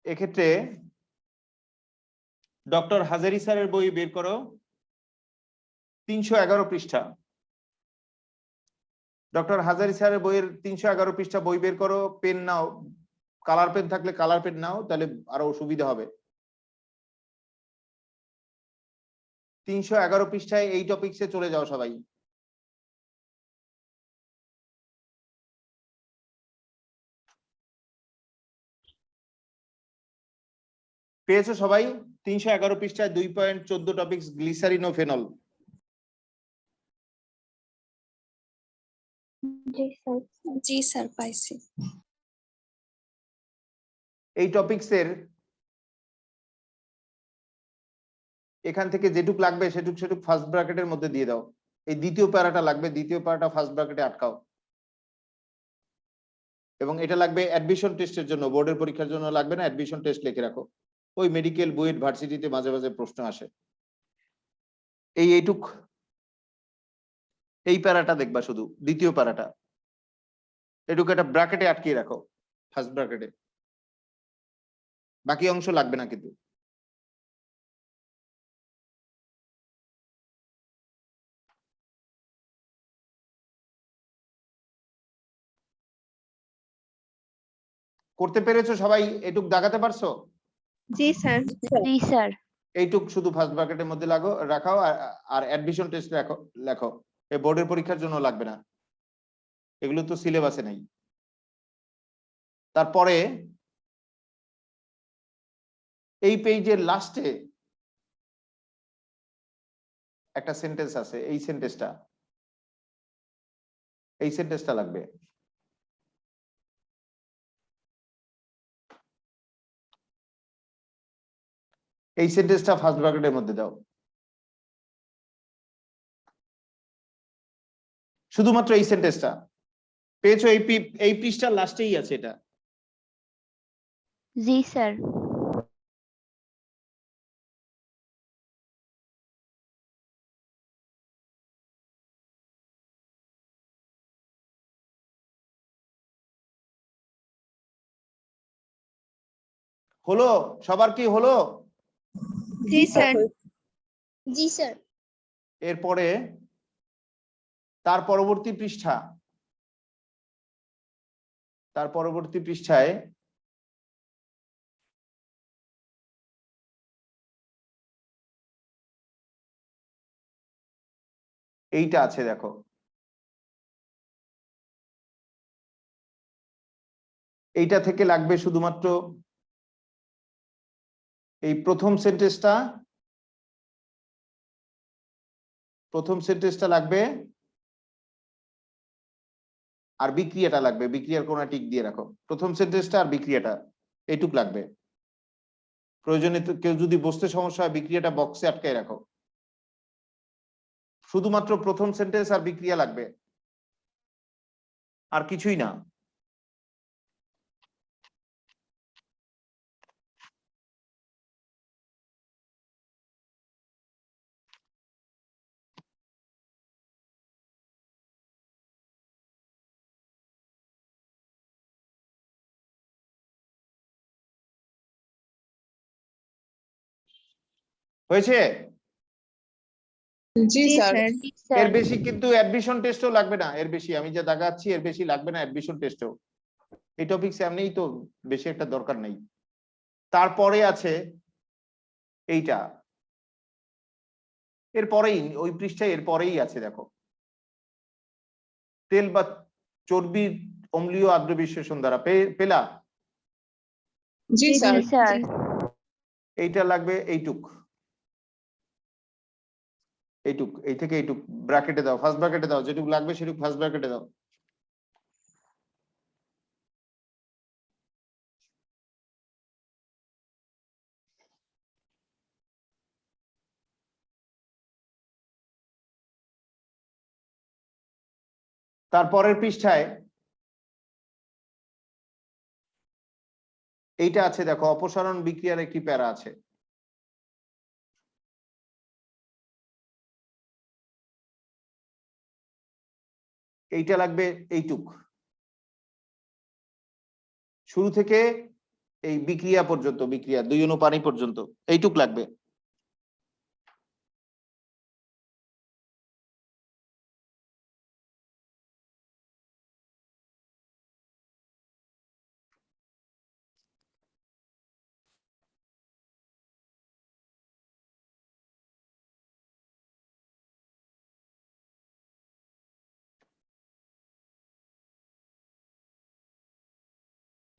এক্ষেত্রে ডক্টর হাজারি স্যারের বই বের করো 311 পৃষ্ঠা। ডক্টর হাজারি স্যারের বইয়ের 311 পৃষ্ঠা বই বের করো, পেন নাও, কালার পেন থাকলে কালার পেন নাও, তাহলে আরো সুবিধা হবে। 311 পৃষ্ঠায় এই টপিকসে চলে যাও সবাই। পেয়েছো সবাই? 311 পৃষ্ঠায় 2.14 টপিকস গ্লিসারিন ও ফেনল। জি স্যার পাইছি। এই টপিকসের এখান থেকে যেটুক লাগবে সেটুক ফার্স্ট ব্র্যাকেটের মধ্যে দিয়ে দাও। এই দ্বিতীয় প্যারাটা লাগবে, দ্বিতীয় প্যারাটা ফার্স্ট ব্র্যাকেটে আটকাও। এবং এটা লাগবে অ্যাডমিশন টেস্টের জন্য, বোর্ডের পরীক্ষার জন্য লাগবে না, অ্যাডমিশন টেস্ট লিখে রাখো। ওই মেডিকেল বুয়েট ভার্সিটিতে মাঝে মাঝে প্রশ্ন আসে। এইটুক এই প্যারাটা দেখবা, শুধু দ্বিতীয় প্যারাটা এটুকু একটা ব্র্যাকেটে আটকিয়ে রাখো, ফার্স্ট ব্র্যাকেটে। বাকি অংশ লাগবে না কিন্তু। করতে পেরেছো সবাই? এটুক দাগাতে পারছো? জি স্যার। জি স্যার। এইটুক শুধু ফার্স্ট ব্র্যাকেটের মধ্যে রাখাও, আর অ্যাডমিশন টেস্ট লেখো। এই বোর্ডের পরীক্ষার জন্য লাগবে না, এগুলো তো সিলেবাসে নাই। তারপরে এই পেজের লাস্টে একটা সেন্টেন্স আছে, এই সেন্টেন্সটা লাগবে। এই সেন্টেন্সটা ফার্স্ট ব্র্যাকেটের মধ্যে দাও, শুধুমাত্র এই সেন্টেন্সটা। পেয়েছো? এই পৃষ্ঠার লাস্টেই আছে এটা। জি স্যার। হলো? সবার কি হলো? জি স্যার। জি স্যার। এরপরে তার পরবর্তী পৃষ্ঠায় এইটা আছে, দেখো। এইটা থেকে লাগবে শুধুমাত্র এই প্রথম সেন্টেন্সটা লাগবে, আর বিক্রিয়াটা লাগবে। বিক্রিয়ার কোণা টিক দিয়ে রাখো। প্রথম সেন্টেন্সটা আর বিক্রিয়াটা এইটুক লাগবে। প্রয়োজনে কেউ যদি বসতে সমস্যা হয়, বিক্রিয়াটা বক্সে আটকায় রাখো। শুধুমাত্র প্রথম সেন্টেন্স আর বিক্রিয়া লাগবে, আর কিছুই না। হয়েছে? জি স্যার। এর বেশি কিন্তু অ্যাডমিশন টেস্টও লাগবে না। এর বেশি আমি যা দেখাচ্ছি, এর বেশি লাগবে না অ্যাডমিশন টেস্টও। এই টপিকস এমনিই তো বেশি একটা দরকার নেই। তারপরে আছে এইটা, এরপরেই ওই পৃষ্ঠায় এরপরেই আছে, দেখো। তেল বা চর্বি অম্লীয় আর্দ্র বিশ্লেষণ দ্বারা। পেলা? জি স্যার। এইটা লাগবে, এইটুক এই থেকে এইটুক ব্র্যাকেটে দাও, ফার্স্ট ব্র্যাকেটে দাও। যেটুক লাগবে সেটুক ফার্স্ট ব্র্যাকেটে দাও। তারপরের পৃষ্ঠায় এইটা আছে, দেখো। অপসারণ বিক্রিয়ার একটি প্যারা আছে। এইটা লাগবে, এইটুক। শুরু থেকে এই বিক্রিয়া পর্যন্ত, বিক্রিয়া 2 অণু পানি পর্যন্ত এইটুক লাগবে।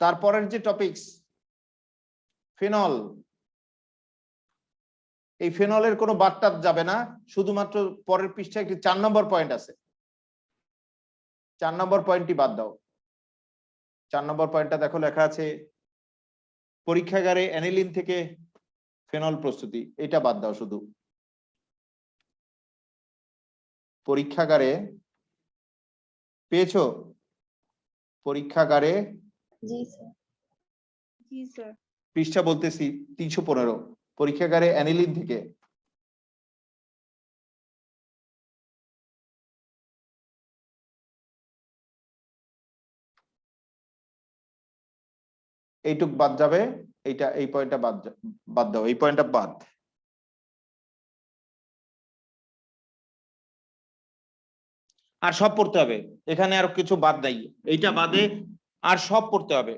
তারপরের যে টপিকস ফেনল, এই ফেনলের কোনো বার্তা যাবে না, শুধুমাত্র পরের পৃষ্ঠায় একটি 4 নম্বর পয়েন্ট আছে, 4 নম্বর পয়েন্টটি বাদ দাও। 4 নম্বর পয়েন্টটা দেখো লেখা আছে পরীক্ষাগারে অ্যানিলিন থেকে ফেনল প্রস্তুতি, এটা বাদ দাও শুধু। পরীক্ষাগারে পেয়েছো? পরীক্ষাগারে জি স্যার। জি স্যার। পৃষ্ঠা বলতেছি 315, পরীক্ষাগারে অ্যানিলিন থেকে এইটুক বাদ যাবে, এইটা এই পয়েন্টটা বাদ দাও, এই পয়েন্টটা বাদ। আর সব পড়তে হবে, এখানে আর কিছু বাদ নাই, এইটা বাদে আর সব পড়তে হবে।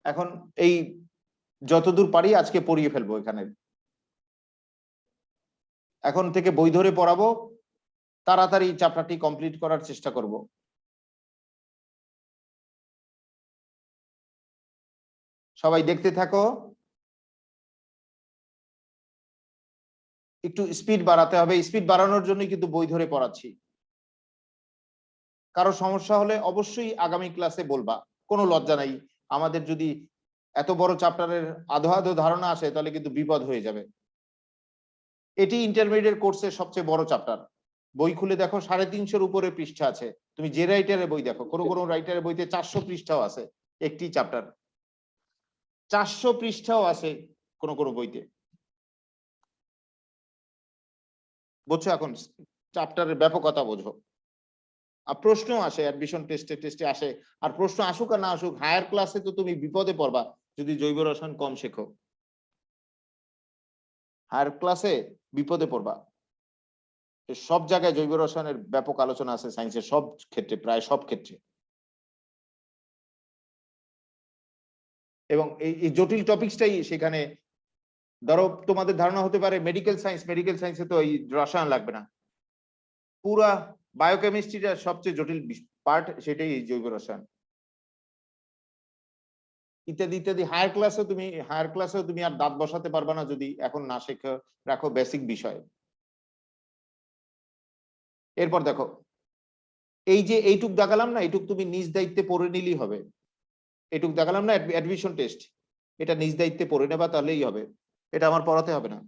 এখন এই যতদূর পারি আজকে পড়িয়ে ফেলবো এখানে, এখন থেকে বই ধরে পড়াবো, তাড়াতাড়ি চ্যাপ্টারটি কমপ্লিট করার চেষ্টা করব। সবাই দেখতে থাকো, একটু স্পিড বাড়াতে হবে, স্পিড বাড়ানোর জন্য কিন্তু বই ধরে পড়াচ্ছি। কারো সমস্যা হলে অবশ্যই আগামী ক্লাসে বলবা, কোনো লজ্জা নাই। আমাদের যদি এত বড় চ্যাপ্টারের আধো আধো ধারণা আসে তাহলে কিন্তু বিপদ হয়ে যাবে। এটি ইন্টারমিডিয়েট কোর্সের সবচেয়ে বড় চ্যাপ্টার। বই খুলে দেখো 350-এর উপরে পৃষ্ঠা আছে, তুমি যে রাইটারের বই দেখো, কোনো রাইটারের বইতে 400 পৃষ্ঠাও আছে একটি চ্যাপ্টার, 400 পৃষ্ঠাও আছে কোনো বইতে। বুঝছো? এখন চ্যাপ্টারের ব্যাপকতা বোঝো। আর প্রশ্ন আসে, অ্যাডমিশন টেস্টে আসে, আর প্রশ্ন আসুক আর না আসুক, হায়ার ক্লাসে তো তুমি বিপদে পড়বা যদি জৈব রসায়ন কম শেখো, হায়ার ক্লাসে বিপদে পড়বা। সব জায়গায় জৈব রসায়নের ব্যাপক আলোচনা আছে, সায়েন্সের সব ক্ষেত্রে, প্রায় সব ক্ষেত্রে। এবং এই জটিল টপিকসটাই সেখানে, ধরো তোমাদের ধারণা হতে পারে মেডিকেল সায়েন্সে তো এই রসায়ন লাগবে না, পুরা বায়োকেমিস্ট্রিটা সবচেয়ে জটিল পার্ট, সেটাই এই জৈব রসায়ন ইত্যাদি ইত্যাদি। হায়ার ক্লাসেও তুমি আর দাঁত বসাতে পারবা না যদি এখন না শেখো, রাখো বেসিক বিষয়। এরপর দেখো, এই যে এইটুক দেখালাম না, এইটুক তুমি নিজ দায়িত্বে পড়ে নিলেই হবে। এইটুক দেখালাম না অ্যাডমিশন টেস্ট, এটা নিজ দায়িত্বে পড়ে নেবা তাহলেই হবে, এটা আমার পড়াতে হবে না।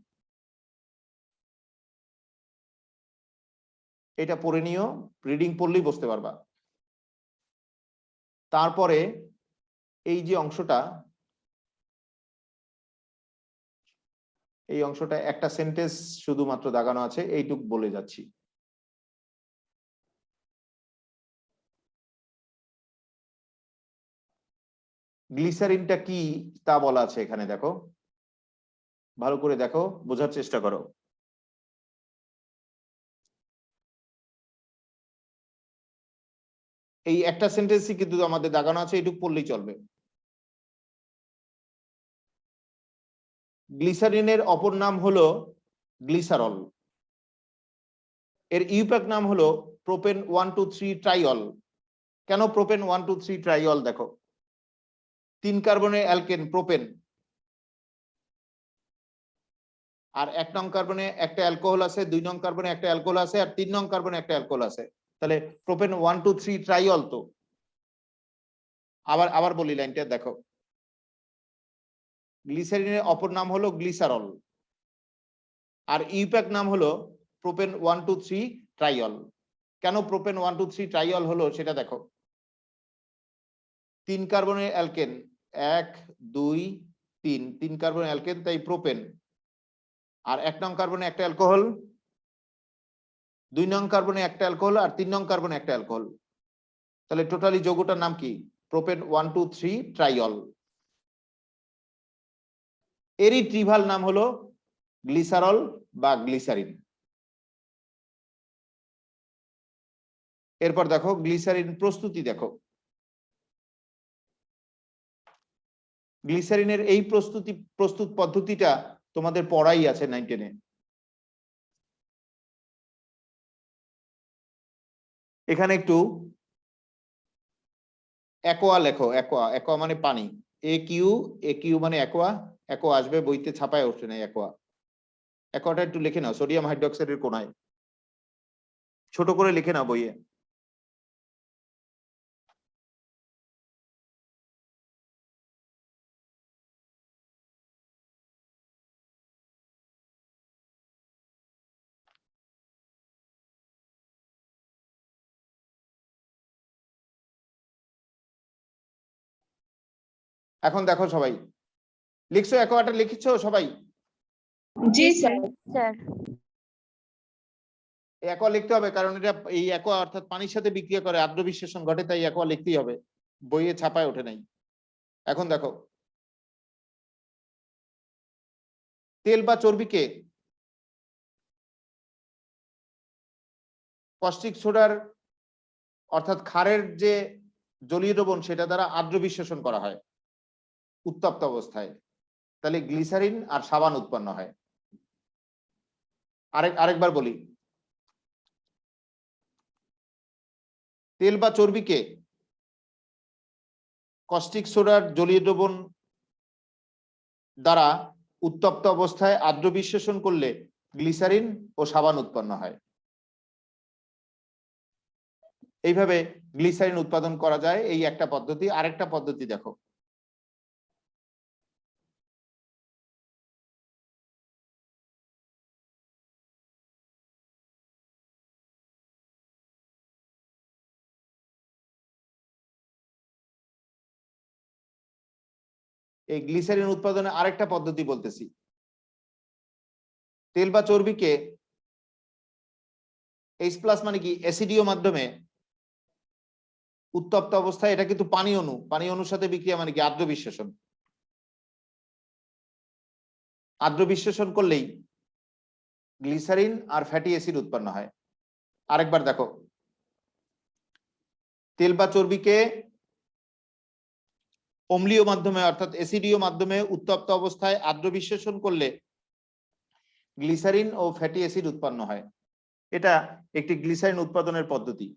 এটা পড়ে নিও, রিডিং পড়লেই বুঝতে পারবা। তারপরে এই যে অংশটা, এই অংশটা একটা সেন্টেন্স শুধুমাত্র দাগানো আছে, এইটুক বলে যাচ্ছি। গ্লিসারিনটা কি তা বলা আছে এখানে, দেখো ভালো করে দেখো, বোঝার চেষ্টা করো। এই একটা সেন্টেন্সই কিন্তু আমাদের দাগানো আছে, এইটুক পড়লেই চলবে। গ্লিসারিনের অপর নাম হলো গ্লিসারল, এর ইউপ্যাক নাম হলো প্রোপেন 1,2,3 ট্রাইঅল। কেন প্রোপেন 1,2,3 ট্রাইঅল? দেখো 3 কার্বনের অ্যালকেন প্রোপেন, আর 1 নং কার্বনে একটা অ্যালকোহল আছে, 2 নং কার্বনে একটা অ্যালকোহল আছে, আর 3 নং কার্বনে একটা অ্যালকোহল আছে, তাহলে প্রোপেন 1,2,3 ট্রাইঅল। তো আবার বলি লাইনটা দেখো, গ্লিসারিনের অপর নাম হলো গ্লিসারল, আর ইউপ্যাক নাম হলো প্রোপেন 1,2,3 ট্রাইঅল। কেন প্রোপেন 1,2,3 ট্রাইঅল হলো সেটা দেখো, 3 কার্বনের অ্যালকেন, 1 2 3, 3 কার্বনের অ্যালকেন, তাই প্রোপেন, আর 1 নং কার্বনে একটা অ্যালকোহল, 2 নং কার্বনে একটা অ্যালকোহল, আর 3 নং কার্বনে একটা অ্যালকোহল। তাহলে টোটালি যৌগটার নাম কি? প্রোপেন 1,2,3 ট্রাইঅল। এরই ট্রিভাল নাম হলো গ্লিসারল বা গ্লিসারিন। এরপর দেখো গ্লিসারিন প্রস্তুতি দেখো। গ্লিসারিনের এই প্রস্তুত পদ্ধতিটা তোমাদের পড়াই আছে 9, 10 এ। এখানে একটু অ্যাকোয়া লেখো। অ্যাকোয়া, অ্যাকোয়া মানে পানি। এ কিউ মানে অ্যাকোয়া। অ্যাকোয়া আসবে বইতে, ছাপায় ওঠে না অ্যাকোয়া। অ্যাকোয়াটা একটু লিখে নাও সোডিয়াম হাইড্রোক্সাইডের কোনায়, ছোট করে লিখে নাও বইয়ে। এখন দেখো সবাই লিখছো, অ্যাকোয়াটা লিখছো সবাই? জি স্যার। স্যার। অ্যাকোয়া লিখতে হবে, কারণ এটা এই অ্যাকোয়া অর্থাৎ পানির সাথে বিক্রিয়া করে আদ্র বিশ্লেষণ ঘটে, তাই অ্যাকোয়া লিখতেই হবে, বইয়ে ছাপায় ওঠে নাই। এখন দেখো তেল বা চর্বিকে কস্টিক সোডার অর্থাৎ ক্ষারের যে জলীয় দ্রবণ সেটা দ্বারা আদ্র বিশ্লেষণ করা হয় উত্তপ্ত অবস্থায়, তাহলে গ্লিসারিন আর সাবান উৎপন্ন হয়। আরেকবার বলি, তেল বা চর্বিকে কস্টিক সোডার জলীয় দ্রবণ দ্বারা উত্তপ্ত অবস্থায় আদ্র বিশ্লেষণ করলে গ্লিসারিন ও সাবান উৎপন্ন হয়। এইভাবে গ্লিসারিন উৎপাদন করা যায়, এই একটা পদ্ধতি। আরেকটা পদ্ধতি দেখো, এই গ্লিসারিন উৎপাদনের আরেকটা পদ্ধতি বলতেছি। তেল বা চর্বিকে H+ মানে কি অ্যাসিডীয় মাধ্যমে উত্তপ্ত অবস্থায়, এটা কিন্তু পানি অণুর সাথে বিক্রিয়া মানে কি আদ্র বিশ্লেষণ। আদ্র বিশ্লেষণ করলেই গ্লিসারিন আর ফ্যাটি অ্যাসিড উৎপন্ন হয়। আরেকবার দেখো, তেল বা চর্বিকে অম্লীয় মাধ্যমে অর্থাৎ অ্যাসিডীয় মাধ্যমে উত্তপ্ত অবস্থায় আদ্র বিশ্লেষণ করলে গ্লিসারিন ও ফ্যাটি অ্যাসিড উৎপন্ন হয়। এটা একটি গ্লিসারিন উৎপাদনের পদ্ধতি।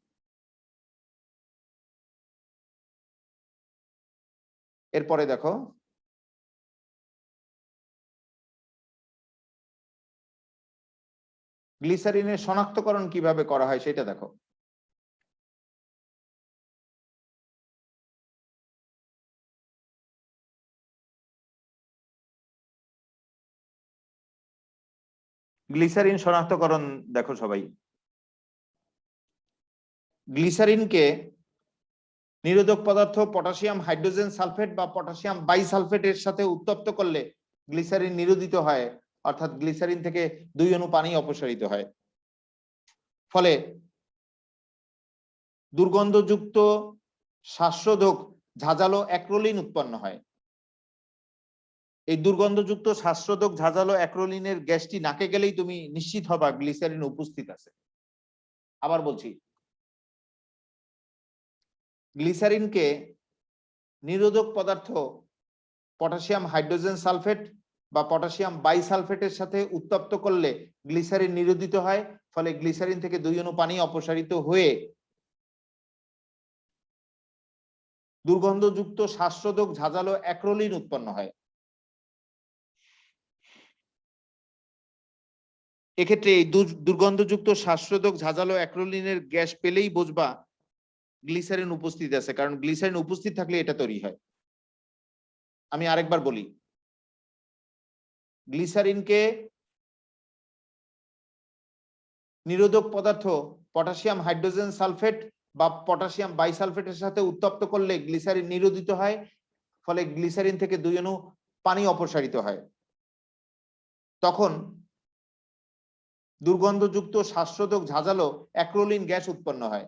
এরপরে দেখো গ্লিসারিনের শনাক্তকরণ কিভাবে করা হয় সেটা দেখো। গ্লিসারিন শনাক্তকরণ দেখো সবাই। গ্লিসারিনকে নিরোধক পদার্থ পটাশিয়াম হাইড্রোজেন সালফেট বা পটাশিয়াম বাইসালফেটের সাথে উত্তপ্ত করলে গ্লিসারিন নিরোধিত হয়, অর্থাৎ গ্লিসারিন থেকে 2 অণু পানি অপসারিত হয়। ফলে দুর্গন্ধযুক্ত শ্বাসরোধক ঝাঁঝালো অ্যাক্রোলিন উৎপন্ন হয়। এই দুর্গন্ধযুক্ত শ্বাসরোধক ঝাঁঝালো অ্যাক্রোলিনের গ্যাসটি নাকে গেলেই তুমি নিশ্চিত হবা গ্লিসারিন উপস্থিত আছে। আবার বলছি, গ্লিসারিনকে নিরোধক পদার্থ পটাশিয়াম হাইড্রোজেন সালফেট বা পটাশিয়াম বাইসালফেটের সাথে উত্তপ্ত করলে গ্লিসারিন নিরোধিত হয়, ফলে গ্লিসারিন থেকে 2 অণু পানি অপসারিত হয়ে দুর্গন্ধযুক্ত শ্বাসরোধক ঝাঁঝালো অ্যাক্রোলিন উৎপন্ন হয়। এক্ষেত্রে এই দুর্গন্ধযুক্ত শ্বাসরোধক ঝাঁঝালো অ্যাক্রোলিনের গ্যাস পেলেই বুঝবা গ্লিসারিন উপস্থিত আছে, কারণ গ্লিসারিন উপস্থিত থাকলে এটা তৈরি হয়। আমি আরেকবার বলি, গ্লিসারিনকে নিরোধক পদার্থ পটাশিয়াম হাইড্রোজেন সালফেট বা পটাশিয়াম বাইসালফেটের সাথে উত্তপ্ত করলে গ্লিসারিন নিরোধিত হয়, ফলে গ্লিসারিন থেকে 2 অণু পানি অপসারিত হয়। তখন দুর্গন্ধযুক্ত শ্বাসরোধক ঝাঁঝালো অ্যাক্রোলিন গ্যাস উৎপন্ন হয়।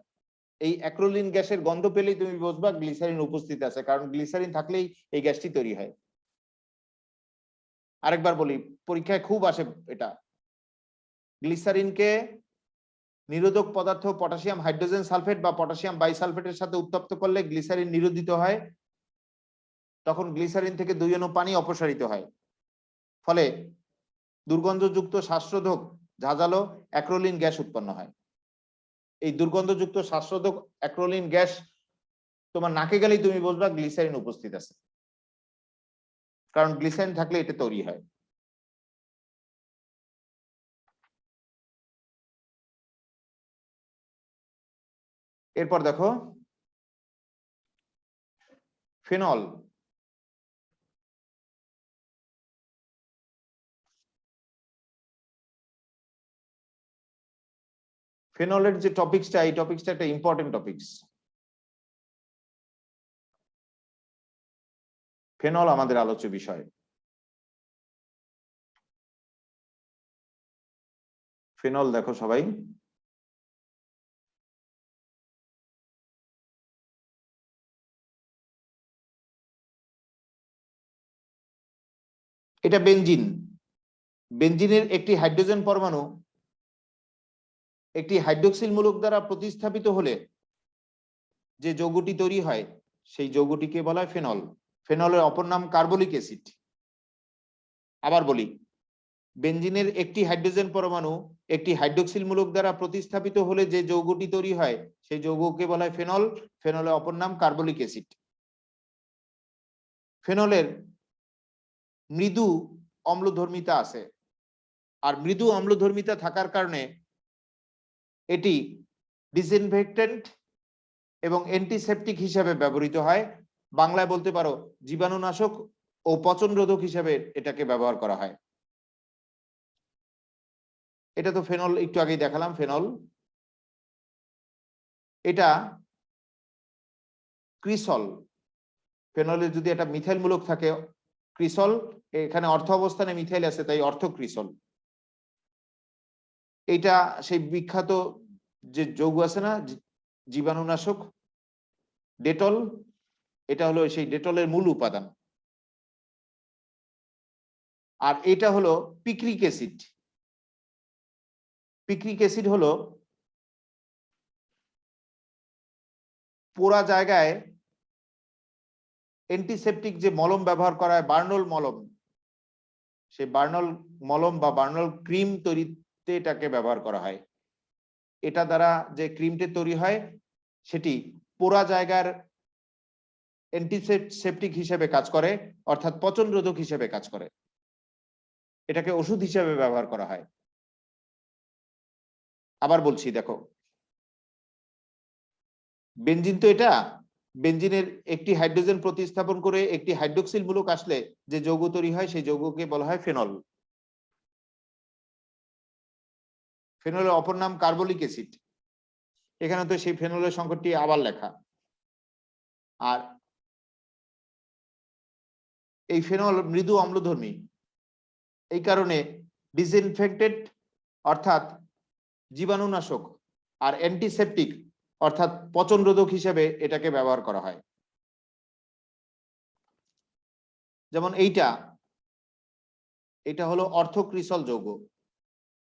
এই অ্যাক্রোলিন গ্যাসের গন্ধ পেলেই তুমি বুঝবা গ্লিসারিন উপস্থিত আছে, কারণ গ্লিসারিন থাকলেই এই গ্যাসটি তৈরি হয়। আরেকবার বলি, পরীক্ষায় খুব আসে এটা। গ্লিসারিনকে নিরোধক পদার্থ পটাশিয়াম হাইড্রোজেন সালফেট বা পটাশিয়াম বাইসালফেটের সাথে উত্তপ্ত করলে গ্লিসারিন নিরোধিত হয়, তখন গ্লিসারিন থেকে 2 অণু পানি অপসারিত হয়, ফলে দুর্গন্ধযুক্ত শ্বাসরোধক ঝাঁঝালো অ্যাক্রোলিন গ্যাস উৎপন্ন হয়। এই দুর্গন্ধযুক্ত শ্বাসরোধক অ্যাক্রোলিন গ্যাস তোমার নাকে গেলেই তুমি বুঝবা গ্লিসারিন উপস্থিত আছে, কারণ গ্লিসারিন থাকলে এটা তৈরি হয়। এরপর দেখো ফেনল। ফেনলের যে টপিকসটা, এই টপিকসটা একটা ইম্পর্টেন্ট টপিকস। ফেনল আমাদের আলোচ্য বিষয়। ফেনল দেখো সবাই, এটা বেনজিন। বেনজিনের একটি হাইড্রোজেন পরমাণু একটি হাইড্রোক্সিল মূলক দ্বারা প্রতিস্থাপিত হলে যে যৌগটি তৈরি হয় সেই যৌগটিকে বলা হয় ফেনল। ফেনলের অপর নাম কার্বলিক অ্যাসিড। আবার বলি, বেনজিনের একটি হাইড্রোজেন পরমাণু একটি হাইড্রোক্সিল মূলক দ্বারা প্রতিস্থাপিত হলে যে যৌগটি তৈরি হয় সেই যৌগকে বলা হয় ফেনল। ফেনলের অপর নাম কার্বলিক অ্যাসিড। ফেনলের মৃদু অম্লধর্মিতা আছে, আর মৃদু অম্লধর্মিতা থাকার কারণে এটি ডিসইনফেক্টেন্ট এবং অ্যান্টিসেপটিক হিসেবে ব্যবহৃত হয়। বাংলায় বলতে পারো জীবাণুনাশক ও পচন রোধক হিসেবে এটাকে ব্যবহার করা হয়। এটা তো ফেনল, একটু আগেই দেখালাম ফেনল। এটা ক্রিসল। ফেনলের যদি একটা মিথাইল মূলক থাকে ক্রিসল, এখানে অর্থ অবস্থানে মিথাইল আছে তাই অর্থ ক্রিসল। এটা সেই বিখ্যাত যে যৌগ আছে না জীবাণুনাশক ডেটল, এটা হলো সেই ডেটলের মূল উপাদান। আর এটা হলো পিক্রিক অ্যাসিড। পিক্রিক অ্যাসিড হলো পোড়া জায়গায় অ্যান্টিসেপটিক যে মলম ব্যবহার করা হয় বার্নল মলম, সেই বার্নল মলম বা বার্নল ক্রিম তৈরিতে এটাকে ব্যবহার করা হয়। এটা দ্বারা যে ক্রিমটি তৈরি হয় সেটি পোড়া জায়গার অ্যান্টিসেপটিক হিসেবে কাজ করে, অর্থাৎ পচন রোধক হিসেবে কাজ করে। এটাকে ওষুধ হিসেবে ব্যবহার করা হয়। আবার বলছি দেখো, বেনজিন তো এটা, বেনজিনের একটি হাইড্রোজেন প্রতিস্থাপন করে একটি হাইড্রোক্সিল মূলক আসলে যে যৌগ তৈরি হয় সেই যৌগকে বলা হয় ফেনল। ফেনলের অপর নাম কার্বলিক অ্যাসিড। এখানে তো সেই ফেনলের সংকটটি আবার লেখা। আর এই ফেনল মৃদু অম্লধর্মী, এই কারণে ডিসইনফেক্টেন্ট অর্থাৎ জীবাণুনাশক আর অ্যান্টিসেপটিক অর্থাৎ পচন রোধক হিসেবে এটাকে ব্যবহার করা হয়। যেমন এটা হলো অর্থক্রিসল যৌগ।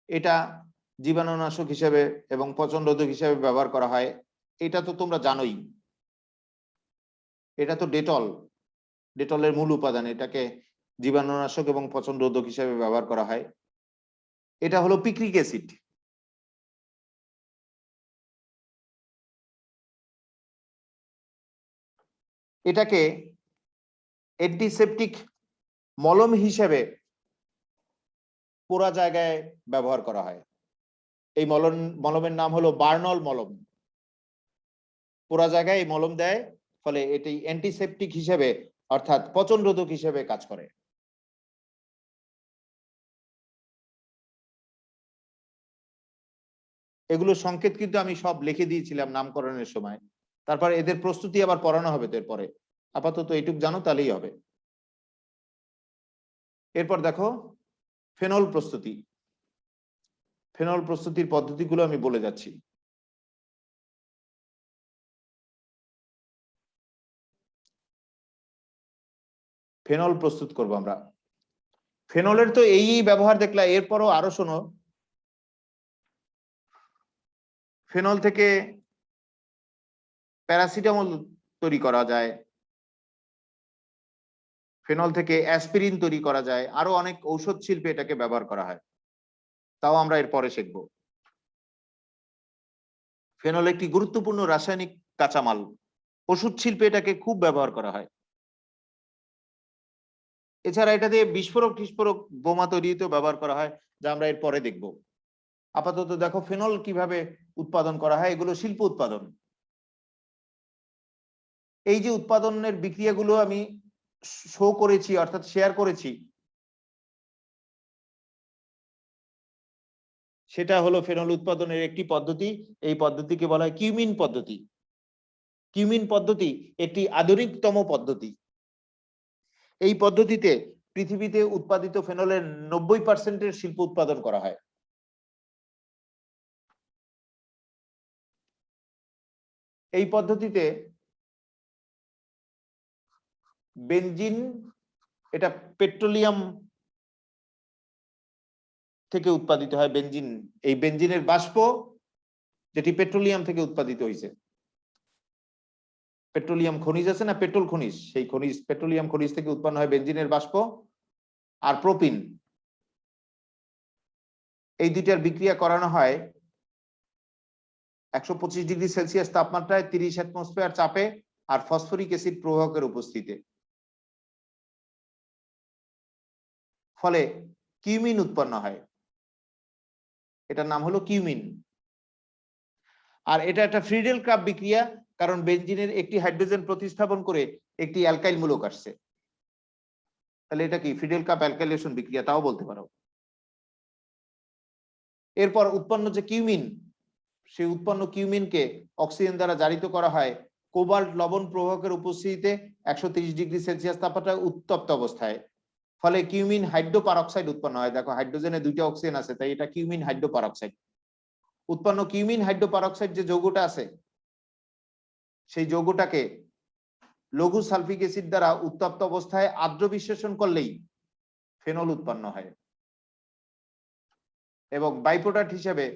এটা জীবাণুনাশক হিসেবে এবং পচন রোধক হিসেবে ব্যবহার করা হয়। এটা তো তোমরা জানোই, এটা তো ডেটল, ডেটলের মূল উপাদান। এটাকে জীবাণুনাশক এবং পচন রোধক হিসেবে ব্যবহার করা হয়। এটা হলো পিক্রিক অ্যাসিড। এটাকে অ্যান্টিসেপটিক মলম হিসেবে পোড়া জায়গায় ব্যবহার করা হয়। এই মলমের নাম হলো বার্নল মলম। পোড়া জায়গায় এই মলম দেয়, ফলে এটি অ্যান্টিসেপটিক হিসেবে অর্থাৎ পচন রোধক হিসেবে কাজ করে। এগুলো সংকেত কিন্তু আমি সব লিখে দিয়েছিলাম নামকরণের সময়। তারপর এদের প্রস্তুতি আবার পড়ানো হবে তো এরপরে। আপাতত এইটুক জানো তাহলেই হবে। এরপর দেখো ফেনল প্রস্তুতি। ফেনল প্রস্তুতির পদ্ধতিগুলো আমি বলে যাচ্ছি। ফেনল প্রস্তুত করব আমরা। ফেনলের তো এই ব্যবহার দেখলা, এরপরও আরো শোনো। ফেনল থেকে প্যারাসিটামল তৈরি করা যায়, ফেনল থেকে অ্যাসপিরিন তৈরি করা যায়, আরো অনেক ঔষধ শিল্পে এটাকে ব্যবহার করা হয়, তাও আমরা এরপরে শিখব। ফেনল একটি গুরুত্বপূর্ণ রাসায়নিক কাঁচামাল, ওষুধ শিল্পে এটাকে খুব ব্যবহার করা হয়। এছাড়া এটা দিয়ে বিস্ফোরক টিস্ফোরক বোমা তৈরিতেও ব্যবহার করা হয়, যা আমরা এরপরে দেখব। আপাতত দেখো ফেনল কিভাবে উৎপাদন করা হয়, এগুলো শিল্প উৎপাদন। এই যে উৎপাদনের বিক্রিয়াগুলো আমি শো করেছি, অর্থাৎ শেয়ার করেছি, সেটা হলো ফেনল উৎপাদনের একটি পদ্ধতি। এই পদ্ধতিকে বলা হয় কিউমিন পদ্ধতি। কিউমিন পদ্ধতি একটি আধুনিকতম পদ্ধতি। এই পদ্ধতিতে পৃথিবীতে উৎপাদিত ফেনলের 90% শিল্প উৎপাদন করা হয়। এই পদ্ধতিতে বেনজিন, এটা পেট্রোলিয়াম থেকে উৎপাদিত হয় বেনজিন। এই বেনজিনের বাষ্প যেটি পেট্রোলিয়াম থেকে উৎপাদিত হয়েছে। পেট্রোলিয়াম খনিজ আছে না, পেট্রোল খনিজ, সেই খনিজ পেট্রোলিয়াম খনিজ থেকে উৎপন্ন হয় বেনজিনের বাষ্প আর প্রোপিন। এই দুইটার বিক্রিয়া করানো হয় 125 ডিগ্রি সেলসিয়াস তাপমাত্রায় 30 অ্যাটমসফিয়ার চাপে আর ফসফরিক অ্যাসিড প্রবাহকের উপস্থিতিতে। ফলে কিউমিন উৎপন্ন হয়, এটার নাম হলো কিউমিন। আর এটা একটা ফ্রিডেল ক্রাফট বিক্রিয়া, কারণ বেনজিনের একটি হাইড্রোজেন প্রতিস্থাপন করে একটি অ্যালকাইল মূলক আসছে। তাহলে এটা কি ফ্রিডেল ক্রাফট অ্যালকাইলেশন বিক্রিয়া, তাও বলতে পারো। এরপর উৎপন্ন যে কিউমিন, সেই উৎপন্ন কিউমিনকে অক্সিজেন দ্বারা জারিত করা হয় কোবাল্ট লবণ প্রবাহকের উপস্থিতিতে 130 ডিগ্রি সেলসিয়াস তাপমাত্রায় উত্তপ্ত অবস্থায়। ফলে কিউমিন হাইড্রোপারক্সাইড উৎপন্ন হয়। দেখো হাইড্রোজেনে দুইটা অক্সিজেন আছে, তাই এটা কিউমিন হাইড্রোপারক্সাইড। উৎপন্ন কিউমিন হাইড্রোপারক্সাইড যে যৌগটা আছে, সেই যৌগটাকে লঘু সালফিক অ্যাসিড দ্বারা উত্তপ্ত অবস্থায় আর্দ্র বিশ্লেষণ করলেই ফেনল উৎপন্ন হয়। এবং বাই প্রোডাক্ট হিসেবে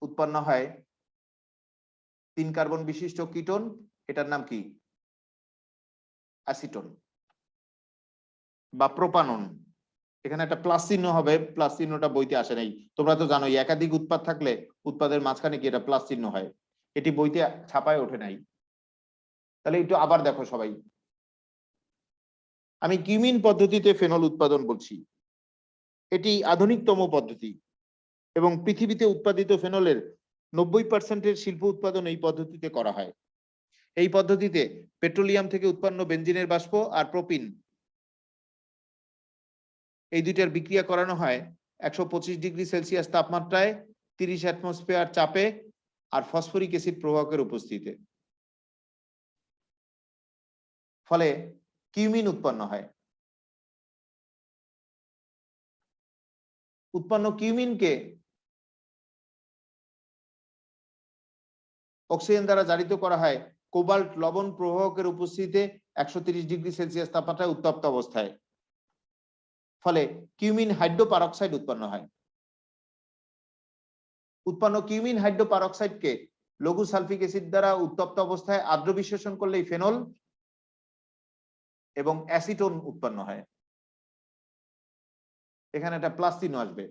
উৎপন্ন হয় 3 কার্বন বিশিষ্ট কিটোন, এটার নাম কি অ্যাসিটোন বা প্রোপানন। এখানে একটা প্লাস চিহ্ন হবে, প্লাস চিহ্নটা বইতে আসে নাই। তোমরা তো জানোই একাধিক উৎপাদ থাকলে উৎপাদের মাঝখানে কি এটা প্লাস চিহ্ন হয়, এটি বইতে ছাপায় ওঠে নাই। তাহলে একটু আবার দেখো সবাই, আমি কিউমিন পদ্ধতিতে ফেনল উৎপাদন বলছি। এটি আধুনিকতম পদ্ধতি এবং পৃথিবীতে উৎপাদিত ফেনলের 90% শিল্প উৎপাদন এই পদ্ধতিতে করা হয়। এই পদ্ধতিতে পেট্রোলিয়াম থেকে উৎপন্ন বেনজিনের বাষ্প আর প্রোপিন, এই দুইটার বিক্রিয়া করানো হয় 125 ডিগ্রি সেলসিয়াস তাপমাত্রায় 30 অ্যাটমসফিয়ার চাপে আর ফসফরিক অ্যাসিড প্রবাহকের উপস্থিতিতে। ফলে কিউমিন উৎপন্ন হয়। উৎপন্ন কিউমিনকে অক্সিজেন দ্বারা জারিত করা হয় কোবাল্ট লবণ প্রবাহকের উপস্থিতিতে 130 ডিগ্রি সেলসিয়াস তাপমাত্রায় উত্তপ্ত অবস্থায়। ফলে কিউমিন হাইড্রোপারক্সাইড উৎপন্ন হয়। উৎপন্ন কিউমিন হাইড্রোপারক্সাইডকে লঘু সালফিক অ্যাসিড দ্বারা উত্তপ্ত অবস্থায় আর্দ্র বিশ্লেষণ করলেই ফেনল এবং অ্যাসিটোন উৎপন্ন হয়। এখানে একটা প্লাস চিহ্ন আসবে,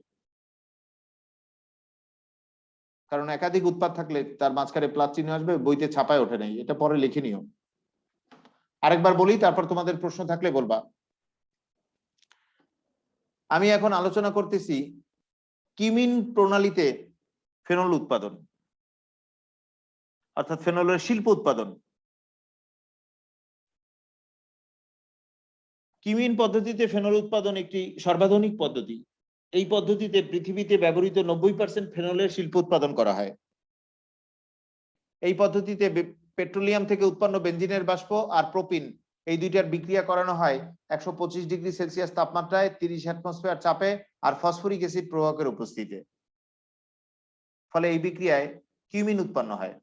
কারণ একাধিক উৎপাদ থাকলে তার মাঝখানে প্লাস চিহ্ন আসবে, বইতে ছাপায় ওঠে নাই, এটা পরে লিখে নিও। আরেকবার বলি, তারপর তোমাদের প্রশ্ন থাকলে বলবা। আমি এখন আলোচনা করতেছি কিউমিন প্রণালীতে ফেনল উৎপাদন, অর্থাৎ ফেনলের শিল্প উৎপাদন। কিউমিন পদ্ধতিতে ফেনল উৎপাদন একটি সর্বাধুনিক পদ্ধতি। এই পদ্ধতিতে পৃথিবীতে ব্যবহৃত 90% ফেনলের শিল্প উৎপাদন করা হয়। এই পদ্ধতিতে পেট্রোলিয়াম থেকে উৎপন্ন বেনজিনের বাষ্প আর প্রোপিন, এই দুইটার বিক্রিয়া করানো হয় 125 ডিগ্রি সেলসিয়াস তাপমাত্রায় 30 অ্যাটমসফিয়ার চাপে আর ফসফরিক অ্যাসিড প্রবাহকের উপস্থিতিতে। ফলে এই বিক্রিয়ায় কিউমিন উৎপন্ন হয়।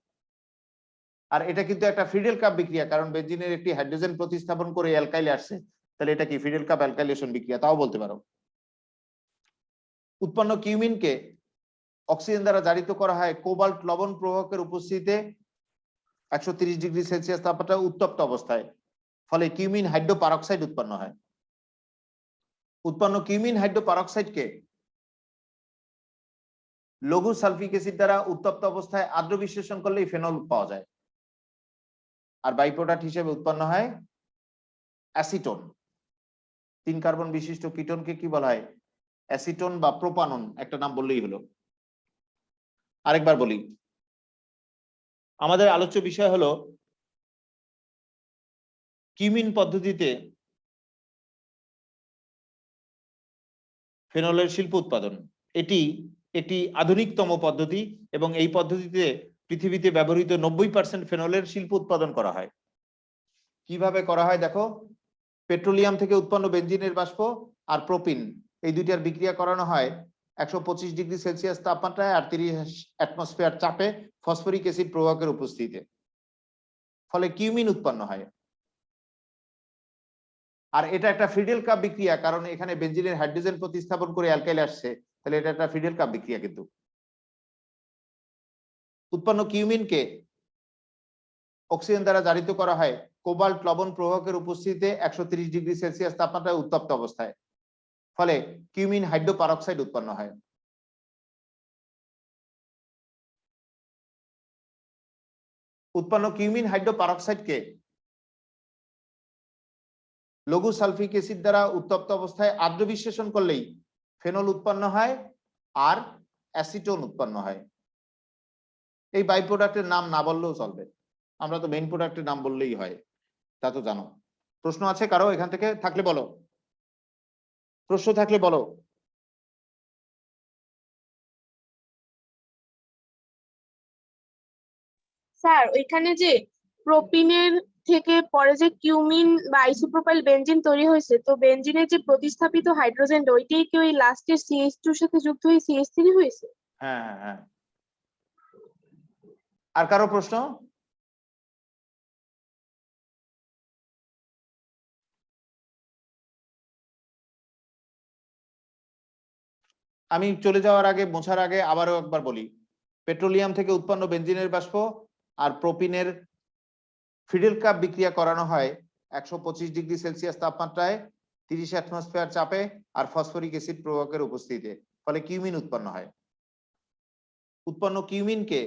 আর এটা কিন্তু একটা ফ্রিডেল কাপ বিক্রিয়া, কারণ বেনজিনের একটি হাইড্রোজেন প্রতিস্থাপন করে অ্যালকাইলে আসছে, তাহলে এটা কি ফ্রিডেল কাপ অ্যালকাইলেশন বিক্রিয়া, তাও বলতে পারো। উৎপন্ন কিউমিনকে অক্সিজেন দ্বারা জারিত করা হয় কোবাল্ট লবণ প্রবাহকের উপস্থিতিতে 130 ডিগ্রি সেলসিয়াস তাপমাত্রায় উত্তপ্ত অবস্থায়, ফলে কিউমিন হাইড্রোপারক্সাইড উৎপন্ন হয়। উৎপন্ন কিউমিন হাইড্রোপারক্সাইডকে লঘু সালফিক অ্যাসিড দ্বারা উত্তপ্ত অবস্থায় আর্দ্র বিশ্লেষণ করলেই ফেনল পাওয়া যায়। আর বাই প্রোডাক্ট হিসেবে উৎপন্ন হয় অ্যাসিটোন। 3 কার্বন বিশিষ্ট কিটোনকে কি বলা হয়? অ্যাসিটোন বা প্রোপানন, একটা নাম বললেই হলো। আরেকবার বলি, আমাদের আলোচ্য বিষয় হলো কিউমিন পদ্ধতিতে ফেনলের শিল্প উৎপাদন। এটি একটি আধুনিকতম পদ্ধতি এবং এই পদ্ধতিতে পৃথিবীতে ব্যবহৃত 90% ফেনলের শিল্প উৎপাদন করা হয়। কিভাবে করা হয় দেখো, পেট্রোলিয়াম থেকে উৎপন্ন বেনজিনের বাষ্প আর প্রোপিন, এই দুইটার বিক্রিয়া করানো হয় 125 ডিগ্রি সেলসিয়াস তাপমাত্রায় আর 30 অ্যাটমসফিয়ার চাপে ফসফরিক অ্যাসিড প্রবাহকের উপস্থিতিতে, ফলে কিউমিন উৎপন্ন হয়। আর এটা একটা ফ্রিডেল কাপ বিক্রিয়া, কারণ এখানে বেনজিনের হাইড্রোজেন প্রতিস্থাপন করে অ্যালকাইল আসছে, তাহলে এটা একটা ফ্রিডেল কাপ বিক্রিয়া। কিন্তু উৎপন্ন কিউমিনকে অক্সিজেন দ্বারা জারিত করা হয় কোবাল্ট লবণ প্রবাহকের উপস্থিতিতে 130 ডিগ্রি সেলসিয়াস তাপমাত্রায় উত্তপ্ত অবস্থায়, ফলে কিউমিন হাইড্রোপারক্সাইড উৎপন্ন হয়। উৎপন্ন কিউমিন হাইড্রোপারক্সাইডকে লঘু সালফিক অ্যাসিড দ্বারা উত্তপ্ত অবস্থায় আর্দ্র বিশ্লেষণ করলেই ফেনল উৎপন্ন হয় আর অ্যাসিটোন উৎপন্ন হয়। এই বাই প্রোডাক্টের নাম না বললেও চলবে, আমরা তো মেইন প্রোডাক্টের নাম বললেই হয়, তা তো জানো। প্রশ্ন আছে কারো এখান থেকে? থাকলে বলো, প্রশ্ন থাকলে বলো। স্যার ওইখানে যে প্রোপিনের থেকে পরে যে কিউমিন বা আইসোপ্রোপাইল বেনজিন তৈরি হয়েছে, তো বেনজিনের যে প্রতিস্থাপিত হাইড্রোজেনটা ওইটাই কি ওই লাস্টের CH2 এর সাথে যুক্ত হয়ে CH3 হয়েছে? হ্যাঁ হ্যাঁ হ্যাঁ। আর কারো প্রশ্ন? আমি চলে যাওয়ার আগে, মোছার আগে আবারও একবার বলি, পেট্রোলিয়াম থেকে উৎপন্ন বেনজিনের বাষ্প আর প্রোপিনের ফ্রিডেল কাপ বিক্রিয়া করানো হয় 125 ডিগ্রি সেলসিয়াস তাপমাত্রায় 30 অ্যাটমসফিয়ার চাপে আর ফসফরিক অ্যাসিড প্রবাহকের উপস্থিতিতে, ফলে কিউমিন উৎপন্ন হয়। উৎপন্ন কিউমিনকে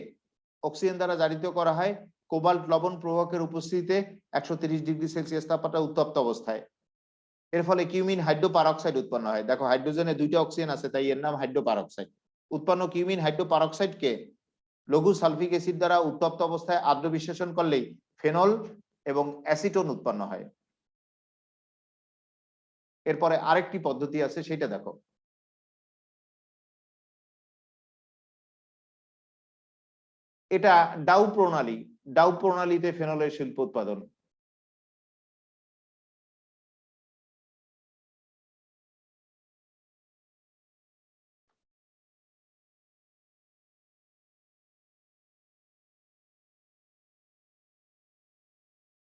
অক্সিজেন দ্বারা জারিত করা হয় কোবাল্ট লবণ প্রবাহকের উপস্থিতিতে 130 ডিগ্রি সেলসিয়াস তাপমাত্রায় উত্তপ্ত অবস্থায়, এর ফলে কিউমিন হাইড্রোপারক্সাইড উৎপন্ন হয়। দেখো হাইড্রোজেনে 2টা অক্সিজেন আছে, তাই এর নাম হাইড্রোপারক্সাইড। উৎপন্ন কিউমিন হাইড্রোপারক্সাইডকে লঘু সালফিক অ্যাসিড দ্বারা উত্তপ্ত অবস্থায় আর্দ্র বিশ্লেষণ করলেই ফেনল এবং অ্যাসিটোন উৎপন্ন হয়। এরপরে আরেকটি পদ্ধতি আছে, সেটা দেখো। এটা ডাউ প্রণালী। ডাউ প্রণালীতে ফেনলের শিল্প উৎপাদন।